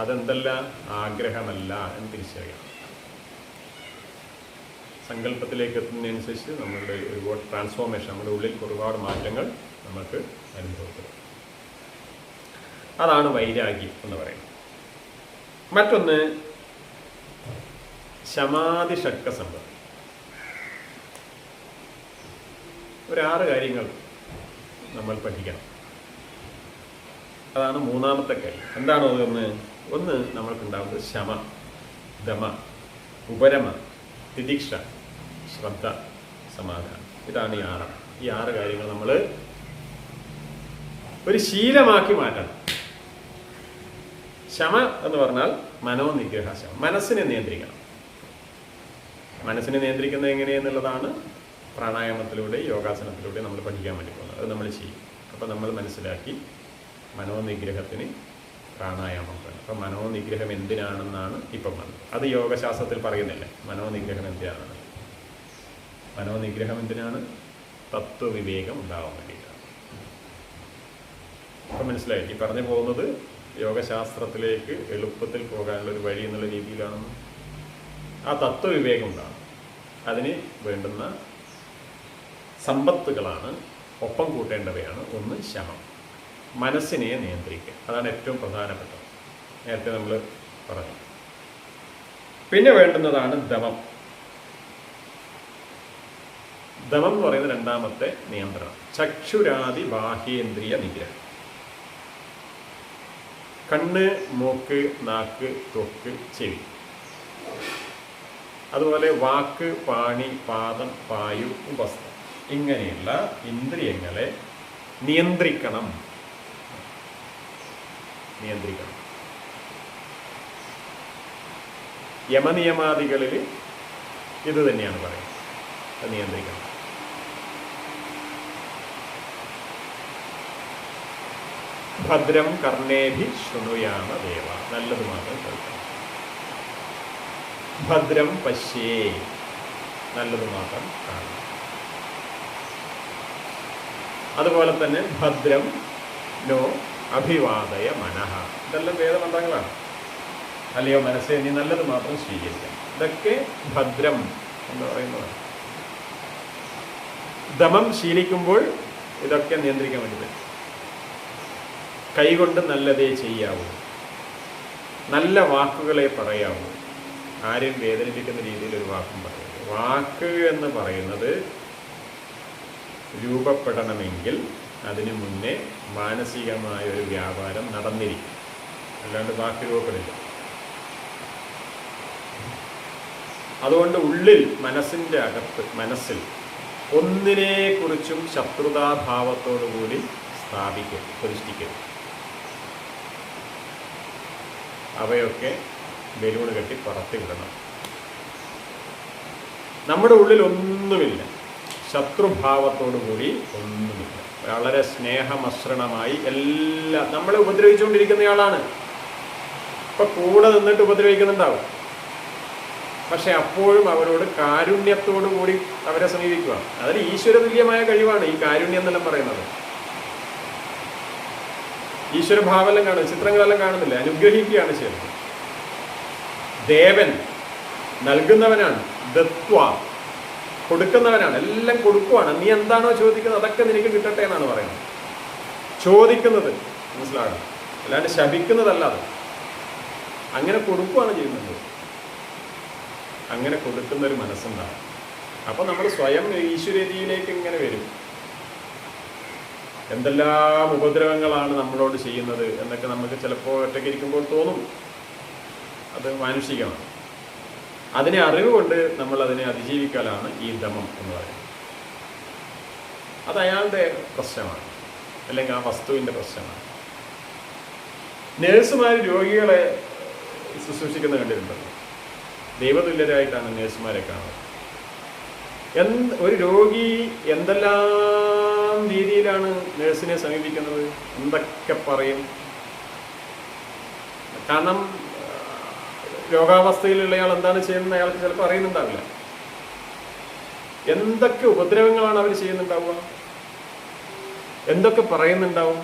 അതെന്തല്ല, ആഗ്രഹമല്ല എന്ന് തിരിച്ചറിയണം. സങ്കല്പത്തിലേക്ക് എത്തുന്നതിനനുസരിച്ച് നമ്മളുടെ ഒരുപാട് ട്രാൻസ്ഫോർമേഷൻ, നമ്മുടെ ഉള്ളിൽ ഒരുപാട് മാറ്റങ്ങൾ നമുക്ക് അനുഭവപ്പെടും. അതാണ് വൈരാഗ്യം എന്ന് പറയുന്നത്. മറ്റൊന്ന് ശമാധി ഷഡ്ക സമ്പത്ത്. ഒരു 6 കാര്യങ്ങൾ നമ്മൾ പഠിക്കണം. അതാണ് മൂന്നാമത്തെ കാര്യം. എന്താണോ ഒന്ന് നമ്മൾക്കുണ്ടാവുന്നത് ശമ, ദമ, ഉപരമ, തിദിക്ഷ, ശ്രദ്ധ, സമാധാനം. ഇതാണ് ഈ 6 കാര്യങ്ങൾ നമ്മൾ ഒരു ശീലമാക്കി മാറ്റണം. ശമ എന്ന് പറഞ്ഞാൽ മനോനിഗ്രഹ ശമം, മനസ്സിനെ നിയന്ത്രിക്കണം. മനസ്സിനെ നിയന്ത്രിക്കുന്നത് എങ്ങനെയെന്നുള്ളതാണ് പ്രാണായാമത്തിലൂടെ, യോഗാസനത്തിലൂടെ നമ്മൾ പഠിക്കാൻ വേണ്ടി പോകുന്നത്. അത് നമ്മൾ ചെയ്യും. അപ്പം നമ്മൾ മനസ്സിലാക്കി മനോനിഗ്രഹത്തിന് പ്രാണായാമം വേണം. അപ്പം മനോനിഗ്രഹം എന്തിനാണെന്നാണ് ഇപ്പം വന്നത്. അത് യോഗശാസ്ത്രത്തിൽ പറയുന്നില്ല മനോനിഗ്രഹം എന്തിനാണെന്ന്. മനോനിഗ്രഹം എന്തിനാണ്? തത്വവിവേകം ഉണ്ടാവാൻ വേണ്ടിയിട്ടാണ്. അപ്പം മനസ്സിലായി. ഈ പറഞ്ഞു പോകുന്നത് യോഗശാസ്ത്രത്തിലേക്ക് എളുപ്പത്തിൽ പോകാനുള്ള ഒരു വഴി എന്നുള്ള രീതിയിലാണെന്ന്. ആ തത്വവിവേകം ഉണ്ടാകും. അതിന് വേണ്ടുന്ന സമ്പത്തുകളാണ്, ഒപ്പം കൂട്ടേണ്ടവയാണ്. ഒന്ന് ശമം, മനസ്സിനെ നിയന്ത്രിക്കുക. അതാണ് ഏറ്റവും പ്രധാനപ്പെട്ടത്. നേരത്തെ നമ്മൾ പറഞ്ഞു. പിന്നെ വേണ്ടുന്നതാണ് ദമം. ദമം എന്ന് പറയുന്നത് രണ്ടാമത്തെ നിയന്ത്രണം. ചക്ഷുരാദി ബാഹ്യേന്ദ്രിയ നിഗ്രഹം. കണ്ണ്, മൂക്ക്, നാക്ക്, ത്വക്ക്, ചെവി. അതുപോലെ വാക്ക്, പാണി, പാദം, പായു, ഉപസ്ഥ, ഇങ്ങനെയുള്ള ഇന്ദ്രിയങ്ങളെ നിയന്ത്രിക്കണം. യമനിയമാദികളിൽ ഇത് തന്നെയാണ് പറയുന്നത്, നിയന്ത്രിക്കണം. ഭദ്രം കർണേഭി ശൃണുയാമ ദേവ, നല്ലത് മാത്രം കേൾക്കണം. ഭദ്രം പശ്യേ, നല്ലത് മാത്രം കാണണം. അതുപോലെ തന്നെ ഭദ്രം നോ അഭിവാദയ മനഃ, ഇതെല്ലാം വേദമന്ത്രങ്ങളാണ്. അല്ലയോ മനസ്സേ, നീ നല്ലത് മാത്രം സ്വീകരിക്കണം. ഇതൊക്കെ ഭദ്രം എന്ന് പറയുന്നതാണ്. ദമം ശീലിക്കുമ്പോൾ ഇതൊക്കെ നിയന്ത്രിക്കാൻ വേണ്ടി പറ്റും. കൈകൊണ്ട് നല്ലതേ ചെയ്യാവൂ, നല്ല വാക്കുകളെ പറയാവൂ, ആരെയും വേദനിപ്പിക്കുന്ന രീതിയിൽ ഒരു വാക്കും പറയരുത്. വാക്ക് എന്ന് പറയുന്നത് രൂപപ്പെടണമെങ്കിൽ അതിനു മുന്നേ മാനസികമായ ഒരു വ്യാപാരം നടന്നിരിക്കും, അല്ലാണ്ട് വാക്ക് രൂപപ്പെടില്ല. അതുകൊണ്ട് ഉള്ളിൽ, മനസ്സിൻ്റെ അകത്ത്, മനസ്സിൽ ഒന്നിനെക്കുറിച്ചും ശത്രുതാഭാവത്തോടുകൂടി പ്രതിഷ്ഠിക്കരുത്. അവയൊക്കെ ബലൂണ് കെട്ടി പറത്തി വിടണം. നമ്മുടെ ഉള്ളിൽ ഒന്നുമില്ല, ശത്രുഭാവത്തോടുകൂടി ഒന്നുമില്ല. വളരെ സ്നേഹമസൃണമായി എല്ലാം നമ്മളെ ഉപദ്രവിച്ചുകൊണ്ടിരിക്കുന്നയാളാണ്. ഇപ്പൊ കൂടെ നിന്നിട്ട് ഉപദ്രവിക്കുന്നുണ്ടാവും, പക്ഷെ അപ്പോഴും അവരോട് കാരുണ്യത്തോടു കൂടി അവരെ സമീപിക്കുക. അതിൽ ഈശ്വരതുല്യമായ കഴിവാണ് ഈ കാരുണ്യം എന്നെല്ലാം പറയുന്നത്. ഈശ്വരഭാവെല്ലാം കാണും, ചിത്രങ്ങളെല്ലാം കാണുന്നില്ല, അനുഗ്രഹിക്കുകയാണ് ചെയ്യുന്നത്. ദേവൻ നൽകുന്നവനാണ്, ദത്വ കൊടുക്കുന്നവനാണ്, എല്ലാം കൊടുക്കുവാണ്. നീ എന്താണോ ചോദിക്കുന്നത് അതൊക്കെ നിനക്ക് കിട്ടട്ടെ എന്നാണ് പറയുന്നത്. ചോദിക്കുന്നത് മനസ്സിലാകണം, അല്ലാണ്ട് ശപിക്കുന്നതല്ല അത്. അങ്ങനെ കൊടുക്കുവാണ് ചെയ്യുന്നത്. അങ്ങനെ കൊടുക്കുന്നൊരു മനസ്സുണ്ടാകും. അപ്പോൾ നമ്മൾ സ്വയം ഈശ്വരീതിയിലേക്ക് ഇങ്ങനെ വരും. എന്തെല്ലാം ഉപദ്രവങ്ങളാണ് നമ്മളോട് ചെയ്യുന്നത് എന്നൊക്കെ നമുക്ക് ചിലപ്പോൾ ഒറ്റയ്ക്ക് ഇരിക്കുമ്പോൾ തോന്നും. അത് മാനുഷികമാണ്. അതിനെ അറിവുകൊണ്ട് നമ്മൾ അതിനെ അതിജീവിക്കലാണ് ഈ ദമം എന്ന് പറയുന്നത്. അത് അയാളുടെ പ്രശ്നമാണ്, അല്ലെങ്കിൽ ആ വസ്തുവിൻ്റെ പ്രശ്നമാണ്. നേഴ്സുമാർ രോഗികളെ ശുശ്രൂഷിക്കുന്ന കണ്ടിട്ടുണ്ടല്ലോ. ദൈവതുല്യരായിട്ടാണ് നേഴ്സുമാരെ കാണുന്നത്. ഒരു രോഗി എന്തെല്ലാം രീതിയിലാണ് നേഴ്സിനെ സമീപിക്കുന്നത്, എന്തൊക്കെ പറയും. കാരണം രോഗാവസ്ഥയിലുള്ളയാൾ എന്താണ് ചെയ്യുന്നത് അയാൾക്ക് ചിലപ്പോൾ അറിയുന്നുണ്ടാവില്ല. എന്തൊക്കെ ഉപദ്രവങ്ങളാണ് അവർ ചെയ്യുന്നുണ്ടാവുക, എന്തൊക്കെ പറയുന്നുണ്ടാവും,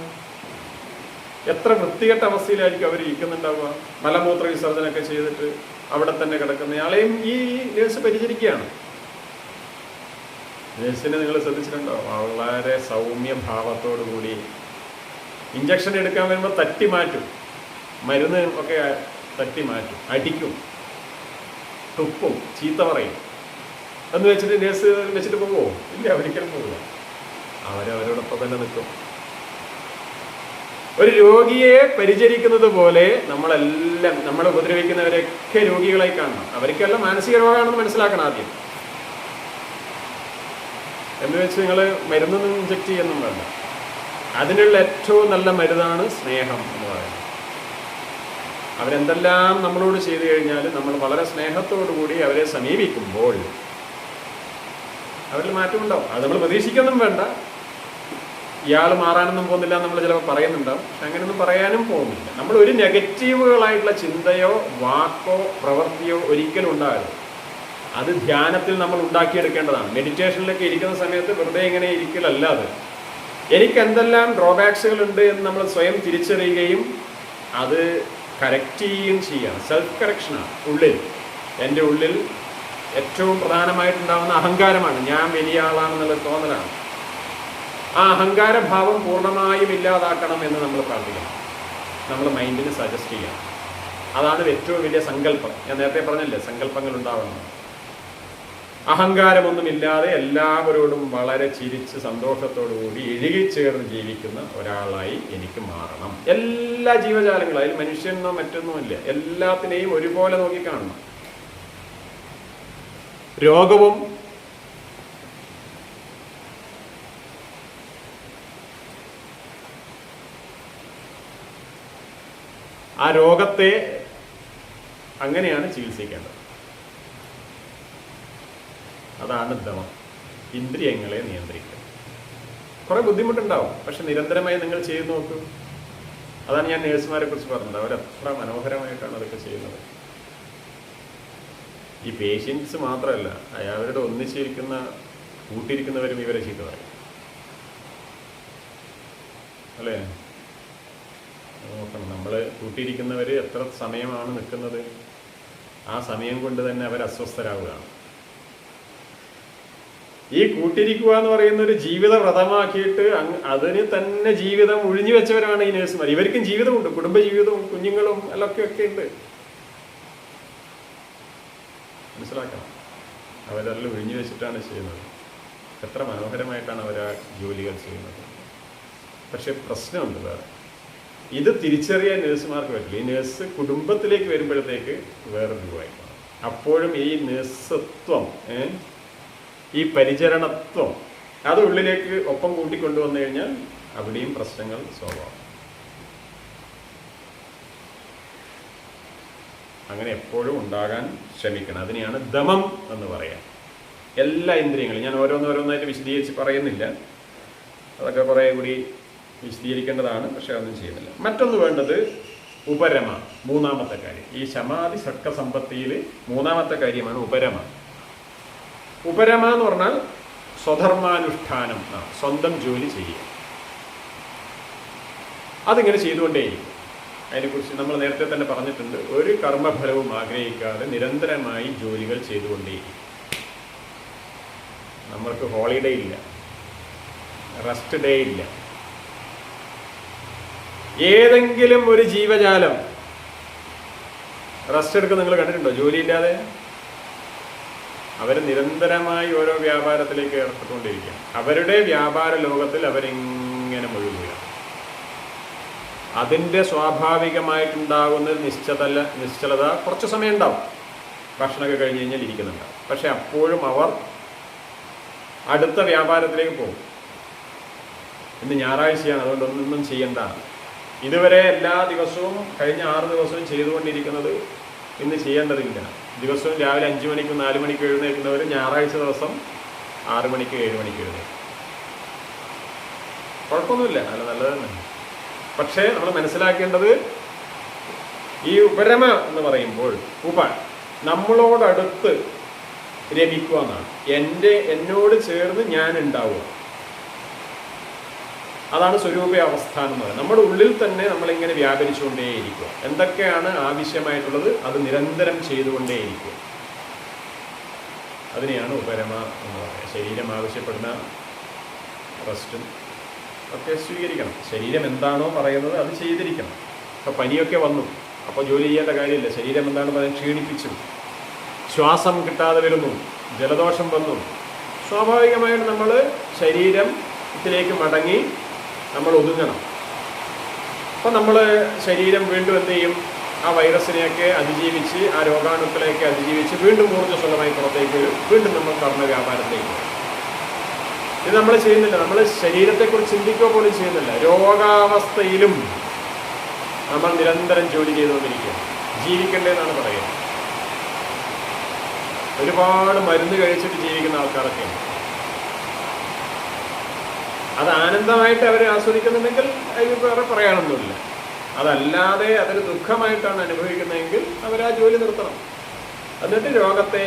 എത്ര വൃത്തികെട്ട അവസ്ഥയിലായിരിക്കും അവർ ഇരിക്കുന്നുണ്ടാവുക. മലമൂത്ര വിസർജനമൊക്കെ ചെയ്തിട്ട് അവിടെ തന്നെ കിടക്കുന്നയാളെയും ഈ നേഴ്സ് പരിചരിക്കുകയാണ്. നേഴ്സിനെ നിങ്ങൾ ശ്രദ്ധിച്ചിട്ടുണ്ടോ? വളരെ സൗമ്യഭാവത്തോടു കൂടി ഇഞ്ചക്ഷൻ എടുക്കാൻ വരുമ്പോൾ തട്ടി മാറ്റും, മരുന്ന് ഒക്കെ തട്ടി മാറ്റും, അടിക്കും, തുപ്പും, ചീത്ത പറയും എന്ന് വെച്ചിട്ട് നേഴ്സ് വെച്ചിട്ട് പോവുമോ? ഇല്ല, ഒരിക്കലും പോവില്ല. അവരവരോടൊപ്പം തന്നെ നിൽക്കും. ഒരു രോഗിയെ പരിചരിക്കുന്നത് പോലെ നമ്മളെല്ലാം, നമ്മളെ ഉപദ്രവിക്കുന്നവരൊക്കെ രോഗികളായി കാണണം. അവർക്കെല്ലാം മാനസിക രോഗമാണെന്ന് മനസ്സിലാക്കണം ആദ്യം. എന്ന് വെച്ച് നിങ്ങൾ മരുന്നൊന്നും ഇഞ്ചക്ട് ചെയ്യുന്നും വേണ്ട. അതിനുള്ള ഏറ്റവും നല്ല മരുന്നാണ് സ്നേഹം എന്ന് പറയുന്നത്. അവരെന്തെല്ലാം നമ്മളോട് ചെയ്തു കഴിഞ്ഞാൽ നമ്മൾ വളരെ സ്നേഹത്തോടു കൂടി അവരെ സമീപിക്കുമ്പോൾ അവരിൽ മാറ്റമുണ്ടാവും. അത് നമ്മൾ പ്രതീക്ഷിക്കൊന്നും വേണ്ട. ഇയാൾ മാറാനൊന്നും പോകുന്നില്ല നമ്മൾ ചിലപ്പോൾ പറയുന്നുണ്ടാവും, പക്ഷെ അങ്ങനെയൊന്നും പറയാനും പോകുന്നില്ല. നമ്മൾ ഒരു നെഗറ്റീവുകളായിട്ടുള്ള ചിന്തയോ വാക്കോ പ്രവൃത്തിയോ ഒരിക്കലും ഉണ്ടാകരുത്. അത് ധ്യാനത്തിൽ നമ്മൾ ഉണ്ടാക്കിയെടുക്കേണ്ടതാണ്. മെഡിറ്റേഷനിലൊക്കെ ഇരിക്കുന്ന സമയത്ത് വെറുതെ ഇങ്ങനെ ഇരിക്കലല്ലാതെ എനിക്ക് എന്തെല്ലാം ഡ്രോബാക്സുകളുണ്ട് എന്ന് നമ്മൾ സ്വയം തിരിച്ചറിയുകയും അത് കറക്റ്റ് ചെയ്യുകയും ചെയ്യണം. സെൽഫ് കറക്ഷനാണ്. എൻ്റെ ഉള്ളിൽ ഏറ്റവും പ്രധാനമായിട്ടുണ്ടാകുന്ന അഹങ്കാരമാണ്. ഞാൻ വലിയ ആളാണെന്നുള്ള തോന്നലാണ്. ആ അഹങ്കാരഭാവം പൂർണ്ണമായും ഇല്ലാതാക്കണം എന്ന് നമ്മൾ പ്രാർത്ഥിക്കണം. നമ്മൾ മൈൻഡിന് സജസ്റ്റ് ചെയ്യണം. അതാണ് ഏറ്റവും വലിയ സങ്കല്പം. ഞാൻ നേരത്തെ പറഞ്ഞല്ലേ, സങ്കല്പങ്ങൾ ഉണ്ടാവണം. അഹങ്കാരമൊന്നുമില്ലാതെ എല്ലാവരോടും വളരെ ചിരിച്ച് സന്തോഷത്തോടുകൂടി ഇഴുകിച്ചേർന്ന് ജീവിക്കുന്ന ഒരാളായി എനിക്ക് മാറണം. എല്ലാ ജീവജാലങ്ങളും, അതിൽ മനുഷ്യനോ മറ്റൊന്നുമില്ല, എല്ലാത്തിനെയും ഒരുപോലെ നോക്കിക്കാണണം. രോഗവും ആ രോഗത്തെ അങ്ങനെയാണ് ചികിത്സിക്കേണ്ടത്. അതാണ് ദമം. ഇന്ദ്രിയങ്ങളെ നിയന്ത്രിക്കുക. കുറെ ബുദ്ധിമുട്ടുണ്ടാവും, പക്ഷെ നിരന്തരമായി നിങ്ങൾ ചെയ്തു നോക്കൂ. അതാണ് ഞാൻ നേഴ്സുമാരെ കുറിച്ച് പറഞ്ഞത്. അവരെത്ര മനോഹരമായിട്ടാണ് അതൊക്കെ ചെയ്യുന്നത്. ഈ പേഷ്യൻസ് മാത്രമല്ല, അവരുടെ ഒന്നിച്ചിരിക്കുന്ന കൂട്ടിയിരിക്കുന്നവരും ഇവരെ ചീത്ത പറയും, അല്ലേ? നോക്കണം, നമ്മൾ കൂട്ടിയിരിക്കുന്നവർ എത്ര സമയമാണ് നിൽക്കുന്നത്, ആ സമയം കൊണ്ട് തന്നെ അവർ അസ്വസ്ഥരാവുകയാണ്. ഈ കൂട്ടിരിക്കുക എന്ന് പറയുന്ന ഒരു ജീവിത വ്രതമാക്കിയിട്ട് അതിന് തന്നെ ജീവിതം ഒഴിഞ്ഞു വെച്ചവരാണ് ഈ നേഴ്സുമാർ. ഇവർക്കും ജീവിതമുണ്ട്, കുടുംബ ജീവിതവും കുഞ്ഞുങ്ങളും ഒക്കെ ഉണ്ട്. മനസ്സിലാക്കണം, അവരെല്ലാം ഒഴിഞ്ഞു വെച്ചിട്ടാണ് ചെയ്യുന്നത്. എത്ര മനോഹരമായിട്ടാണ് അവർ ആ ജോലികൾ ചെയ്യുന്നത്. പക്ഷെ പ്രശ്നമുണ്ട് വേറെ. ഇത് തിരിച്ചറിയാൻ നേഴ്സുമാർക്ക് പറ്റില്ല. ഈ നേഴ്സ് കുടുംബത്തിലേക്ക് വരുമ്പോഴത്തേക്ക് വേറെ രൂപമായിട്ടാണ്. അപ്പോഴും ഈ നേഴ്സത്വം, ഈ പരിചരണത്വം അത് ഉള്ളിലേക്ക് ഒപ്പം കൂട്ടിക്കൊണ്ടുവന്നു കഴിഞ്ഞാൽ അവിടെയും പ്രശ്നങ്ങൾ സ്വാഭാവികം. അങ്ങനെ എപ്പോഴും ഉണ്ടാകാൻ ശ്രമിക്കണം. അതിനെയാണ് ദമം എന്ന് പറയാം. എല്ലാ ഇന്ദ്രിയങ്ങളും ഞാൻ ഓരോന്നോരോന്നായിട്ട് വിശദീകരിച്ച് പറയുന്നില്ല, അതൊക്കെ കുറേ കൂടി വിശദീകരിക്കേണ്ടതാണ്, പക്ഷെ അതൊന്നും ചെയ്യുന്നില്ല. മറ്റൊന്ന് വേണ്ടത് ഉപരമ, മൂന്നാമത്തെ കാര്യം. ഈ ശമാധി ഷഡ്ക സമ്പത്തിയിൽ മൂന്നാമത്തെ കാര്യമാണ് ഉപരമ. ഉപരമ എന്ന് പറഞ്ഞാൽ സ്വധർമാനുഷ്ഠാനം, സ്വന്തം ജോലി ചെയ്യുക. അതിങ്ങനെ ചെയ്തുകൊണ്ടേയിരിക്കും. അതിനെക്കുറിച്ച് നമ്മൾ നേരത്തെ തന്നെ പറഞ്ഞിട്ടുണ്ട്. ഒരു കർമ്മഫലവും ആഗ്രഹിക്കാതെ നിരന്തരമായി ജോലികൾ ചെയ്തുകൊണ്ടേയിരിക്കും. നമ്മൾക്ക് ഹോളിഡേ ഇല്ല, റെസ്റ്റ് ഡേ ഇല്ല. ഏതെങ്കിലും ഒരു ജീവജാലം റെസ്റ്റ് എടുക്കുക നിങ്ങൾ കണ്ടിട്ടുണ്ടോ? ജോലിയില്ലാതെ അവർ നിരന്തരമായി ഓരോ വ്യാപാരത്തിലേക്ക് ഏർപ്പെട്ടുകൊണ്ടിരിക്കുക. അവരുടെ വ്യാപാര ലോകത്തിൽ അവരിങ്ങനെ മുഴുകുക. അതിൻ്റെ സ്വാഭാവികമായിട്ടുണ്ടാകുന്ന നിശ്ചലത കുറച്ച് സമയം ഉണ്ടാവും. ഭക്ഷണമൊക്കെ കഴിഞ്ഞ് കഴിഞ്ഞാൽ ഇരിക്കുന്നുണ്ടാവും. പക്ഷെ അപ്പോഴും അവർ അടുത്ത വ്യാപാരത്തിലേക്ക് പോകും. ഇന്ന് ഞായറാഴ്ചയാണ്, അതുകൊണ്ട് ഒന്നും ചെയ്യണ്ട. ഇതുവരെ എല്ലാ ദിവസവും കഴിഞ്ഞ 6 ദിവസവും ചെയ്തുകൊണ്ടിരിക്കുന്നത് ഇന്ന് ചെയ്യേണ്ടതില്ല. ദിവസവും രാവിലെ 5 മണിക്കും 4 മണിക്കും എഴുന്നേൽക്കുന്നവർ ഞായറാഴ്ച ദിവസം 6 മണിക്ക് 7 മണിക്ക് എഴുന്നേൽക്കും. കുഴപ്പമൊന്നുമില്ല, നല്ലത് തന്നെ. പക്ഷേ നമ്മൾ മനസ്സിലാക്കേണ്ടത് ഈ ഉപരമ എന്ന് പറയുമ്പോൾ നമ്മളോടടുത്ത് രമിക്കുക എന്നാണ്. എന്നോട് ചേർന്ന് ഞാൻ ഉണ്ടാവുക. അതാണ് സ്വരൂപ അവസ്ഥാനം എന്ന് പറയുന്നത്. നമ്മുടെ ഉള്ളിൽ തന്നെ നമ്മളിങ്ങനെ വ്യാപരിച്ചുകൊണ്ടേയിരിക്കുക. എന്തൊക്കെയാണ് ആവശ്യമായിട്ടുള്ളത് അത് നിരന്തരം ചെയ്തുകൊണ്ടേയിരിക്കുക. അതിനെയാണ് ഉപരമ എന്ന് പറയുന്നത്. ശരീരം ആവശ്യപ്പെടുന്ന റെസ്റ്റും ഒക്കെ സ്വീകരിക്കണം. ശരീരം എന്താണോ പറയുന്നത് അത് ചെയ്തിരിക്കണം. അപ്പോൾ പനിയൊക്കെ വന്നു, അപ്പോൾ ജോലി ചെയ്യേണ്ട കാര്യമില്ല. ശരീരം എന്താണ് പറയുന്നത്, ക്ഷീണിപ്പിച്ചു, ശ്വാസം കിട്ടാതെ വരുന്നു, ജലദോഷം വന്നു, സ്വാഭാവികമായിട്ട് നമ്മൾ ശരീരത്തിലേക്ക് മടങ്ങി നമ്മൾ ഒതുങ്ങണം. അപ്പം നമ്മൾ ശരീരം വീണ്ടും എന്ത് ചെയ്യും, ആ വൈറസിനെയൊക്കെ അതിജീവിച്ച്, ആ രോഗാണുക്കളെയൊക്കെ അതിജീവിച്ച് വീണ്ടും ഊർജ്ജസ്വലമായി പുറത്തേക്ക് വരും. വീണ്ടും നമ്മൾ കർമ്മ വ്യാപാരത്തേക്ക് വരും. ഇത് നമ്മൾ ചെയ്യുന്നില്ല. നമ്മൾ ശരീരത്തെക്കുറിച്ച് ചിന്തിക്കുക പോലും ചെയ്യുന്നില്ല. രോഗാവസ്ഥയിലും നമ്മൾ നിരന്തരം ജോലി ചെയ്തുകൊണ്ടിരിക്കുക. ജീവിക്കണ്ടേന്നാണ് പറയുന്നത്. ഒരുപാട് മരുന്ന് കഴിച്ചിട്ട് ജീവിക്കുന്ന ആൾക്കാരൊക്കെയാണ്. അത് ആനന്ദമായിട്ട് അവർ ആസ്വദിക്കുന്നുണ്ടെങ്കിൽ അതിന് വേറെ പറയാനൊന്നുമില്ല. അതല്ലാതെ അതൊരു ദുഃഖമായിട്ടാണ് അനുഭവിക്കുന്നതെങ്കിൽ അവർ ആ ജോലി നിർത്തണം. എന്നിട്ട് രോഗത്തെ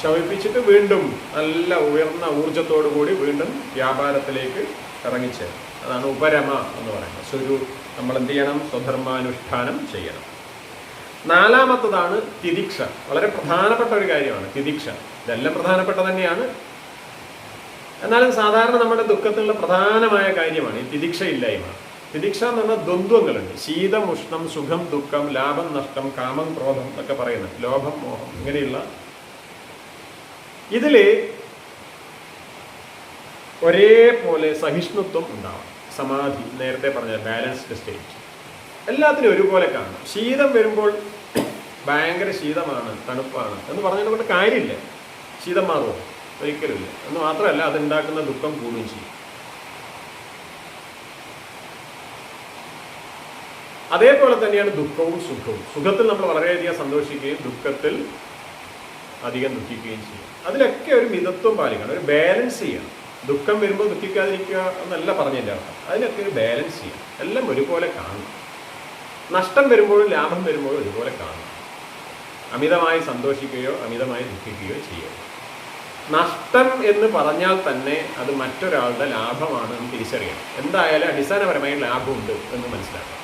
ശമിപ്പിച്ചിട്ട് വീണ്ടും നല്ല ഉയർന്ന ഊർജത്തോടു കൂടി വീണ്ടും വ്യാപാരത്തിലേക്ക് ഇറങ്ങിച്ചേരും. അതാണ് ഉപരമ എന്ന് പറയുന്നത്. നമ്മൾ എന്ത് ചെയ്യണം, സ്വധർമാനുഷ്ഠാനം ചെയ്യണം. നാലാമത്തതാണ് തിദിക്ഷ. വളരെ പ്രധാനപ്പെട്ട ഒരു കാര്യമാണ് തിദിക്ഷ. ഇതെല്ലാം പ്രധാനപ്പെട്ട തന്നെയാണ്, എന്നാലും സാധാരണ നമ്മുടെ ദുഃഖത്തിലുള്ള പ്രധാനമായ കാര്യമാണ് ഈ തിദിക്ഷ ഇല്ലായ്മ. തിദിക്ഷ എന്ന് പറഞ്ഞാൽ ദ്വന്ദ്വങ്ങളുണ്ട്. ശീതം, ഉഷ്ണം, സുഖം, ദുഃഖം, ലാഭം, നഷ്ടം, കാമം, ക്രോധം എന്നൊക്കെ പറയുന്നത്. ലോഭം, മോഹം, ഇങ്ങനെയുള്ള ഇതിൽ ഒരേപോലെ സഹിഷ്ണുത്വം ഉണ്ടാവണം. സമാധി, നേരത്തെ പറഞ്ഞ ബാലൻസ്ഡ് സ്റ്റേറ്റ്, എല്ലാത്തിനും ഒരുപോലെ കാണണം. ശീതം വരുമ്പോൾ ഭയങ്കര ശീതമാണ്, തണുപ്പാണ് എന്ന് പറഞ്ഞതുകൊണ്ട് കാര്യമില്ല. ശീതം മാറുമോ? ഒരിക്കലുമില്ല. എന്ന് മാത്രമല്ല, അതുണ്ടാക്കുന്ന ദുഃഖം കൂടുകയും ചെയ്യും. അതേപോലെ തന്നെയാണ് ദുഃഖവും സുഖവും. സുഖത്തിൽ നമ്മൾ വളരെയധികം സന്തോഷിക്കുകയും ദുഃഖത്തിൽ അധികം ദുഃഖിക്കുകയും ചെയ്യും. അതിലൊക്കെ ഒരു മിതത്വം പാലിക്കണം, ഒരു ബാലൻസ് ചെയ്യണം. ദുഃഖം വരുമ്പോൾ ദുഃഖിക്കാതിരിക്കുക എന്നല്ല പറഞ്ഞതിൻ്റെ അർത്ഥം. അതിനൊക്കെ ഒരു ബാലൻസ് ചെയ്യണം. എല്ലാം ഒരുപോലെ കാണണം. നഷ്ടം വരുമ്പോഴും ലാഭം വരുമ്പോഴും ഒരുപോലെ കാണണം. അമിതമായി സന്തോഷിക്കുകയോ അമിതമായി ദുഃഖിക്കുകയോ ചെയ്യരുത്. നഷ്ടം എന്ന് പറഞ്ഞാൽ തന്നെ അത് മറ്റൊരാളുടെ ലാഭമാണ് എന്ന് തിരിച്ചറിയണം. എന്തായാലും അടിസ്ഥാനപരമായി ലാഭമുണ്ട് എന്ന് മനസ്സിലാക്കണം.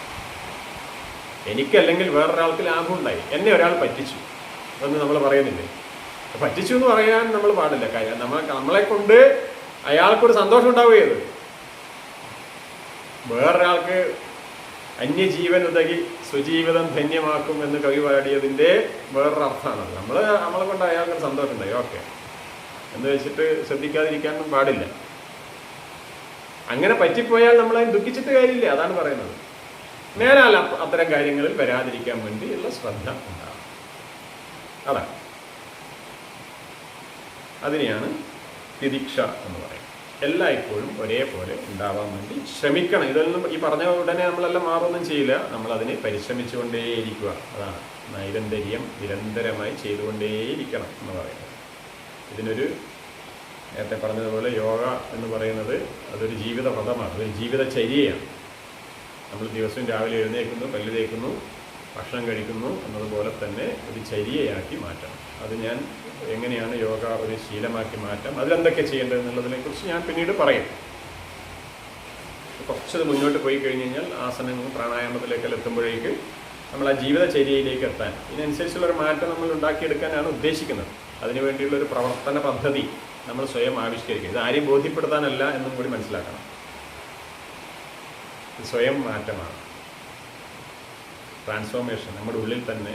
എനിക്കല്ലെങ്കിൽ വേറൊരാൾക്ക് ലാഭം ഉണ്ടായി, എന്നെ ഒരാൾ പറ്റിച്ചു എന്ന് നമ്മൾ പറയുന്നില്ലേ? പറ്റിച്ചു എന്ന് പറയാൻ നമ്മൾ പാടില്ല. കാര്യം നമ്മളെ കൊണ്ട് അയാൾക്കൊരു സന്തോഷം ഉണ്ടാവുകയത് വേറൊരാൾക്ക് അന്യജീവൻ ഉതകി സ്വജീവിതം ധന്യമാക്കും എന്ന് കവി പാടിയതിൻ്റെ വേറൊരു അർത്ഥമാണ്. നമ്മളെ കൊണ്ട് അയാൾക്കൊരു സന്തോഷം ഉണ്ടായി, ഓക്കെ എന്ന് വെച്ചിട്ട് ശ്രദ്ധിക്കാതിരിക്കാനും പാടില്ല. അങ്ങനെ പറ്റിപ്പോയാൽ നമ്മളതിന് ദുഃഖിച്ചിട്ട് കാര്യമില്ല. അതാണ് പറയുന്നത്. മേലാൽ അത്തരം കാര്യങ്ങളിൽ വരാതിരിക്കാൻ വേണ്ടിയുള്ള ശ്രദ്ധ ഉണ്ടാകും. അതാണ്, അതിനെയാണ് തിദിക്ഷ എന്ന് പറയുന്നത്. എല്ലായ്പ്പോഴും ഒരേപോലെ ഉണ്ടാവാൻ വേണ്ടി ശ്രമിക്കണം. ഇതൊന്നും ഈ പറഞ്ഞ ഉടനെ നമ്മളെല്ലാം മാറൊന്നും ചെയ്യില്ല. നമ്മളതിനെ പരിശ്രമിച്ചുകൊണ്ടേയിരിക്കുക. അതാണ് നൈരന്തര്യം, നിരന്തരമായി ചെയ്തുകൊണ്ടേയിരിക്കണം എന്ന് പറയുന്നത്. ഇതിനൊരു നേരത്തെ പറഞ്ഞതുപോലെ യോഗ എന്ന് പറയുന്നത് അതൊരു ജീവിത പദമാണ്, അതൊരു ജീവിതചര്യയാണ്. നമ്മൾ ദിവസവും രാവിലെ എഴുന്നേൽക്കുന്നു, പല്ല് തേക്കുന്നു, ഭക്ഷണം കഴിക്കുന്നു എന്നതുപോലെ തന്നെ ഒരു ചര്യയാക്കി മാറ്റണം. അത് ഞാൻ എങ്ങനെയാണ് യോഗ ഒരു ശീലമാക്കി മാറ്റാം, അതിലെന്തൊക്കെ ചെയ്യേണ്ടത് എന്നുള്ളതിനെക്കുറിച്ച് ഞാൻ പിന്നീട് പറയും. കുറച്ചത് മുന്നോട്ട് പോയി കഴിഞ്ഞ് കഴിഞ്ഞാൽ ആസനങ്ങളും പ്രാണായാമത്തിലേക്കെല്ലാം എത്തുമ്പോഴേക്ക് നമ്മൾ ആ ജീവിതചര്യയിലേക്ക് എത്താൻ ഇതിനനുസരിച്ചുള്ളൊരു മാറ്റം നമ്മൾ ഉണ്ടാക്കിയെടുക്കാനാണ് ഉദ്ദേശിക്കുന്നത്. അതിനുവേണ്ടിയുള്ളൊരു പ്രവർത്തന പദ്ധതി നമ്മൾ സ്വയം ആവിഷ്കരിക്കുക. ഇത് ആരെയും ബോധ്യപ്പെടുത്താനല്ല എന്നും കൂടി മനസ്സിലാക്കണം. ഇത് സ്വയം മാറ്റമാണ്, ട്രാൻസ്ഫോർമേഷൻ. നമ്മുടെ ഉള്ളിൽ തന്നെ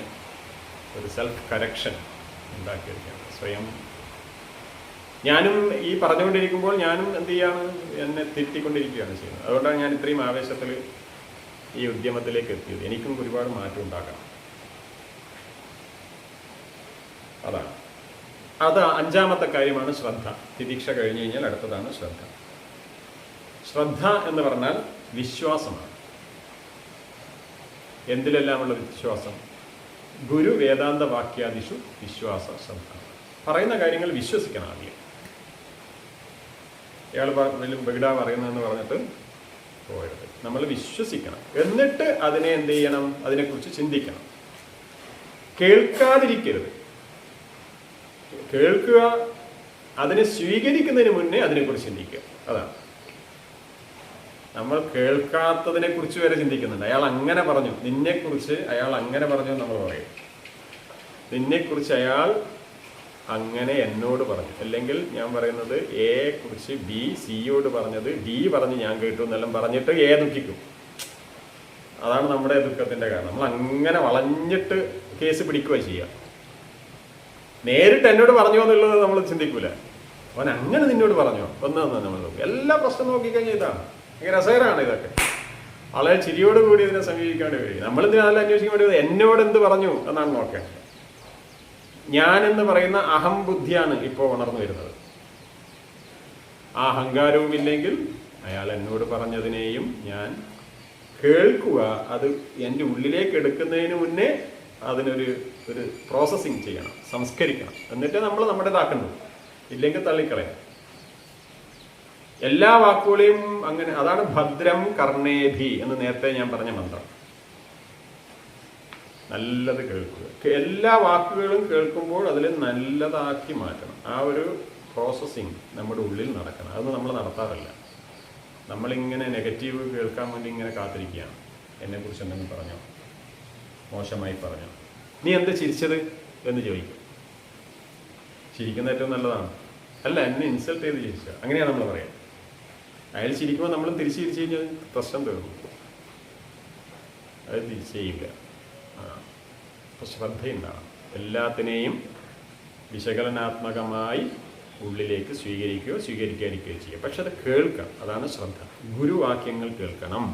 ഒരു സെൽഫ് കറക്ഷൻ ഉണ്ടാക്കിയെടുക്കുകയാണ്. സ്വയം ഞാനും ഈ പറഞ്ഞുകൊണ്ടിരിക്കുമ്പോൾ ഞാനും എന്ത് ചെയ്യാണ്, എന്നെ തിരുത്തിക്കൊണ്ടിരിക്കുകയാണ് ചെയ്യുന്നത്. അതുകൊണ്ടാണ് ഞാൻ ഇത്രയും ആവേശത്തിൽ ഈ ഉദ്യമത്തിലേക്ക് എത്തിയത്. എനിക്കും ഒരുപാട് മാറ്റം ഉണ്ടാക്കണം. അതാണ് അത് അഞ്ചാമത്തെ കാര്യമാണ് ശ്രദ്ധ. തിദീക്ഷ കഴിഞ്ഞ് കഴിഞ്ഞാൽ അടുത്തതാണ് ശ്രദ്ധ. ശ്രദ്ധ എന്ന് പറഞ്ഞാൽ വിശ്വാസമാണ്. എന്തിലെല്ലാമുള്ള വിശ്വാസം? ഗുരു വേദാന്ത വാക്യാദിഷു വിശ്വാസ ശ്രദ്ധ. പറയുന്ന കാര്യങ്ങൾ വിശ്വസിക്കണം ആദ്യം. ഇയാൾ ബഗിഡ പറയുന്നതെന്ന് പറഞ്ഞിട്ട് പോയത് നമ്മൾ വിശ്വസിക്കണം. എന്നിട്ട് അതിനെ എന്ത് ചെയ്യണം? അതിനെക്കുറിച്ച് ചിന്തിക്കണം. കേൾക്കാതിരിക്കരുത്. കേൾക്കുക, അതിനെ സ്വീകരിക്കുന്നതിന് മുന്നേ അതിനെക്കുറിച്ച് ചിന്തിക്കുക. അതാണ്. നമ്മൾ കേൾക്കാത്തതിനെ കുറിച്ച് വരെ ചിന്തിക്കുന്നുണ്ട്. അയാൾ അങ്ങനെ പറഞ്ഞു, നിന്നെക്കുറിച്ച് അയാൾ അങ്ങനെ പറഞ്ഞു നമ്മൾ പറയും. നിന്നെക്കുറിച്ച് അയാൾ അങ്ങനെ എന്നോട് പറഞ്ഞു, അല്ലെങ്കിൽ ഞാൻ പറയുന്നത് എ കുറിച്ച് ബി സിയോട് പറഞ്ഞത് ഡി പറഞ്ഞ് ഞാൻ കേട്ടു എന്നെല്ലാം പറഞ്ഞിട്ട് എ ദുഃഖിക്കും. അതാണ് നമ്മുടെ ദുഃഖത്തിന്റെ കാരണം. നമ്മൾ അങ്ങനെ വളഞ്ഞിട്ട് കേസ് പിടിക്കുക ചെയ്യുക. നേരിട്ട് എന്നോട് പറഞ്ഞോ എന്നുള്ളത് നമ്മൾ ചിന്തിക്കൂല. അവൻ അങ്ങനെ നിന്നോട് പറഞ്ഞോ ഒന്ന് നമ്മൾ നോക്കും. എല്ലാ പ്രശ്നം നോക്കിക്കഴിഞ്ഞാൽ ഇതാണ്. ഭയങ്കര രസകരമാണ് ഇതൊക്കെ. വളരെ ചിരിയോട് കൂടി ഇതിനെ സമീപിക്കേണ്ടി വരും. നമ്മളിതിനെല്ലാം അന്വേഷിക്കാൻ വേണ്ടി എന്നോട് എന്ത് പറഞ്ഞു എന്നാണ് നോക്കേണ്ടത്. ഞാനെന്ന് പറയുന്ന അഹംബുദ്ധിയാണ് ഇപ്പോൾ ഉണർന്നു വരുന്നത്. ആ അഹങ്കാരവും ഇല്ലെങ്കിൽ അയാൾ എന്നോട് പറഞ്ഞതിനെയും ഞാൻ കേൾക്കുക. അത് എൻ്റെ ഉള്ളിലേക്ക് എടുക്കുന്നതിന് മുന്നേ അതിനൊരു പ്രോസസ്സിങ് ചെയ്യണം, സംസ്കരിക്കണം. എന്നിട്ട് നമ്മൾ നമ്മുടേതാക്കണം. ഇല്ലെങ്കിൽ തള്ളിക്കളയാം. എല്ലാ വാക്കുകളെയും അങ്ങനെ. അതാണ് ഭദ്രം കർണേഭി എന്ന് നേരത്തെ ഞാൻ പറഞ്ഞ മന്ത്രം. നല്ലത് കേൾക്കുക. എല്ലാ വാക്കുകളും കേൾക്കുമ്പോൾ അതിൽ നല്ലതാക്കി മാറ്റണം. ആ ഒരു പ്രോസസ്സിങ് നമ്മുടെ ഉള്ളിൽ നടക്കണം. അതൊന്നും നമ്മൾ നടത്താറില്ല. നമ്മളിങ്ങനെ നെഗറ്റീവ് കേൾക്കാൻ വേണ്ടി ഇങ്ങനെ കാത്തിരിക്കുകയാണ്. എന്നെക്കുറിച്ച് എന്തെങ്കിലും പറഞ്ഞോ, മോശമായി പറഞ്ഞോ, നീ എന്താ ചിരിച്ചത് എന്ന് ചോദിക്കും. ചിരിക്കുന്ന ഏറ്റവും നല്ലതാണ്. അല്ല, എന്നെ ഇൻസൾട്ട് ചെയ്ത് ചിരിക്കുക, അങ്ങനെയാണ് നമ്മൾ പറയാം. അയാൾ ചിരിക്കുമ്പോൾ നമ്മളും തിരിച്ച് ചിരിച്ചു കഴിഞ്ഞാൽ പ്രശ്നം തീർന്നു. അത് തിരിച്ച് ചെയ്യില്ല. അപ്പോൾ ശ്രദ്ധയുണ്ടാവണം. എല്ലാത്തിനെയും വിശകലനാത്മകമായി ഉള്ളിലേക്ക് സ്വീകരിക്കുകയോ സ്വീകരിക്കാതിരിക്കുകയോ ചെയ്യുക. പക്ഷെ അത് കേൾക്കാം, അതാണ് ശ്രദ്ധ. ഗുരുവാക്യങ്ങൾ കേൾക്കണം,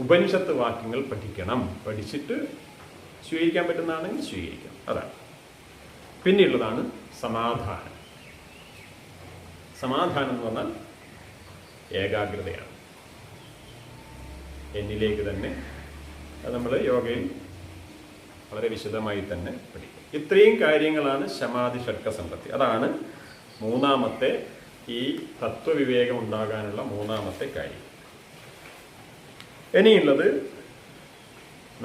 ഉപനിഷത്ത് വാക്യങ്ങൾ പഠിക്കണം. പഠിച്ചിട്ട് സ്വീകരിക്കാൻ പറ്റുന്നതാണെങ്കിൽ സ്വീകരിക്കാം, അതാണ്. പിന്നെയുള്ളതാണ് സമാധാനം. സമാധാനം എന്ന് പറഞ്ഞാൽ ഏകാഗ്രതയാണ്, എന്നിലേക്ക് തന്നെ. അത് നമ്മൾ യോഗയിൽ വളരെ വിശദമായി തന്നെ പഠിക്കും. ഇത്രയും കാര്യങ്ങളാണ് ശമാധി ഷഡ്ക സമ്പത്തി. അതാണ് മൂന്നാമത്തെ ഈ തത്വവിവേകം ഉണ്ടാകാനുള്ള മൂന്നാമത്തെ കാര്യം. ഇനിയുള്ളത്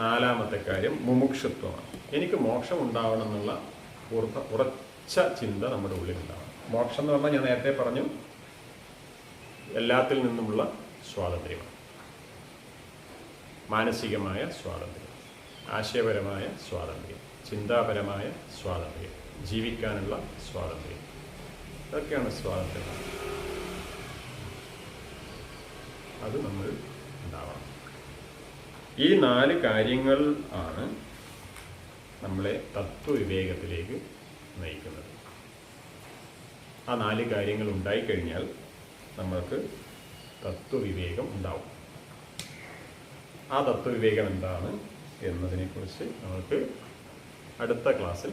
നാലാമത്തെ കാര്യം മുമുക്ഷുത്വമാണ്. എനിക്ക് മോക്ഷം ഉണ്ടാവണം എന്നുള്ള ഉറച്ച ചിന്ത നമ്മുടെ ഉള്ളിൽ ഉണ്ടാവണം. മോക്ഷം എന്ന് പറഞ്ഞാൽ ഞാൻ നേരത്തെ പറഞ്ഞു, എല്ലാത്തിൽ നിന്നുമുള്ള സ്വാതന്ത്ര്യമാണ്. മാനസികമായ സ്വാതന്ത്ര്യം, ആശയപരമായ സ്വാതന്ത്ര്യം, ചിന്താപരമായ സ്വാതന്ത്ര്യം, ജീവിക്കാനുള്ള സ്വാതന്ത്ര്യം, ഇതൊക്കെയാണ് സ്വാതന്ത്ര്യം. അത് നമ്മൾ ഉണ്ടാവണം. ഈ 4 കാര്യങ്ങൾ ആണ് നമ്മളെ തത്വവിവേകത്തിലേക്ക് നയിക്കുന്നത്. ആ 4 കാര്യങ്ങൾ ഉണ്ടായിക്കഴിഞ്ഞാൽ നമ്മൾക്ക് തത്വവിവേകം ഉണ്ടാവും. ആ തത്വവിവേകം എന്താണ് എന്നതിനെക്കുറിച്ച് നമുക്ക് അടുത്ത ക്ലാസ്സിൽ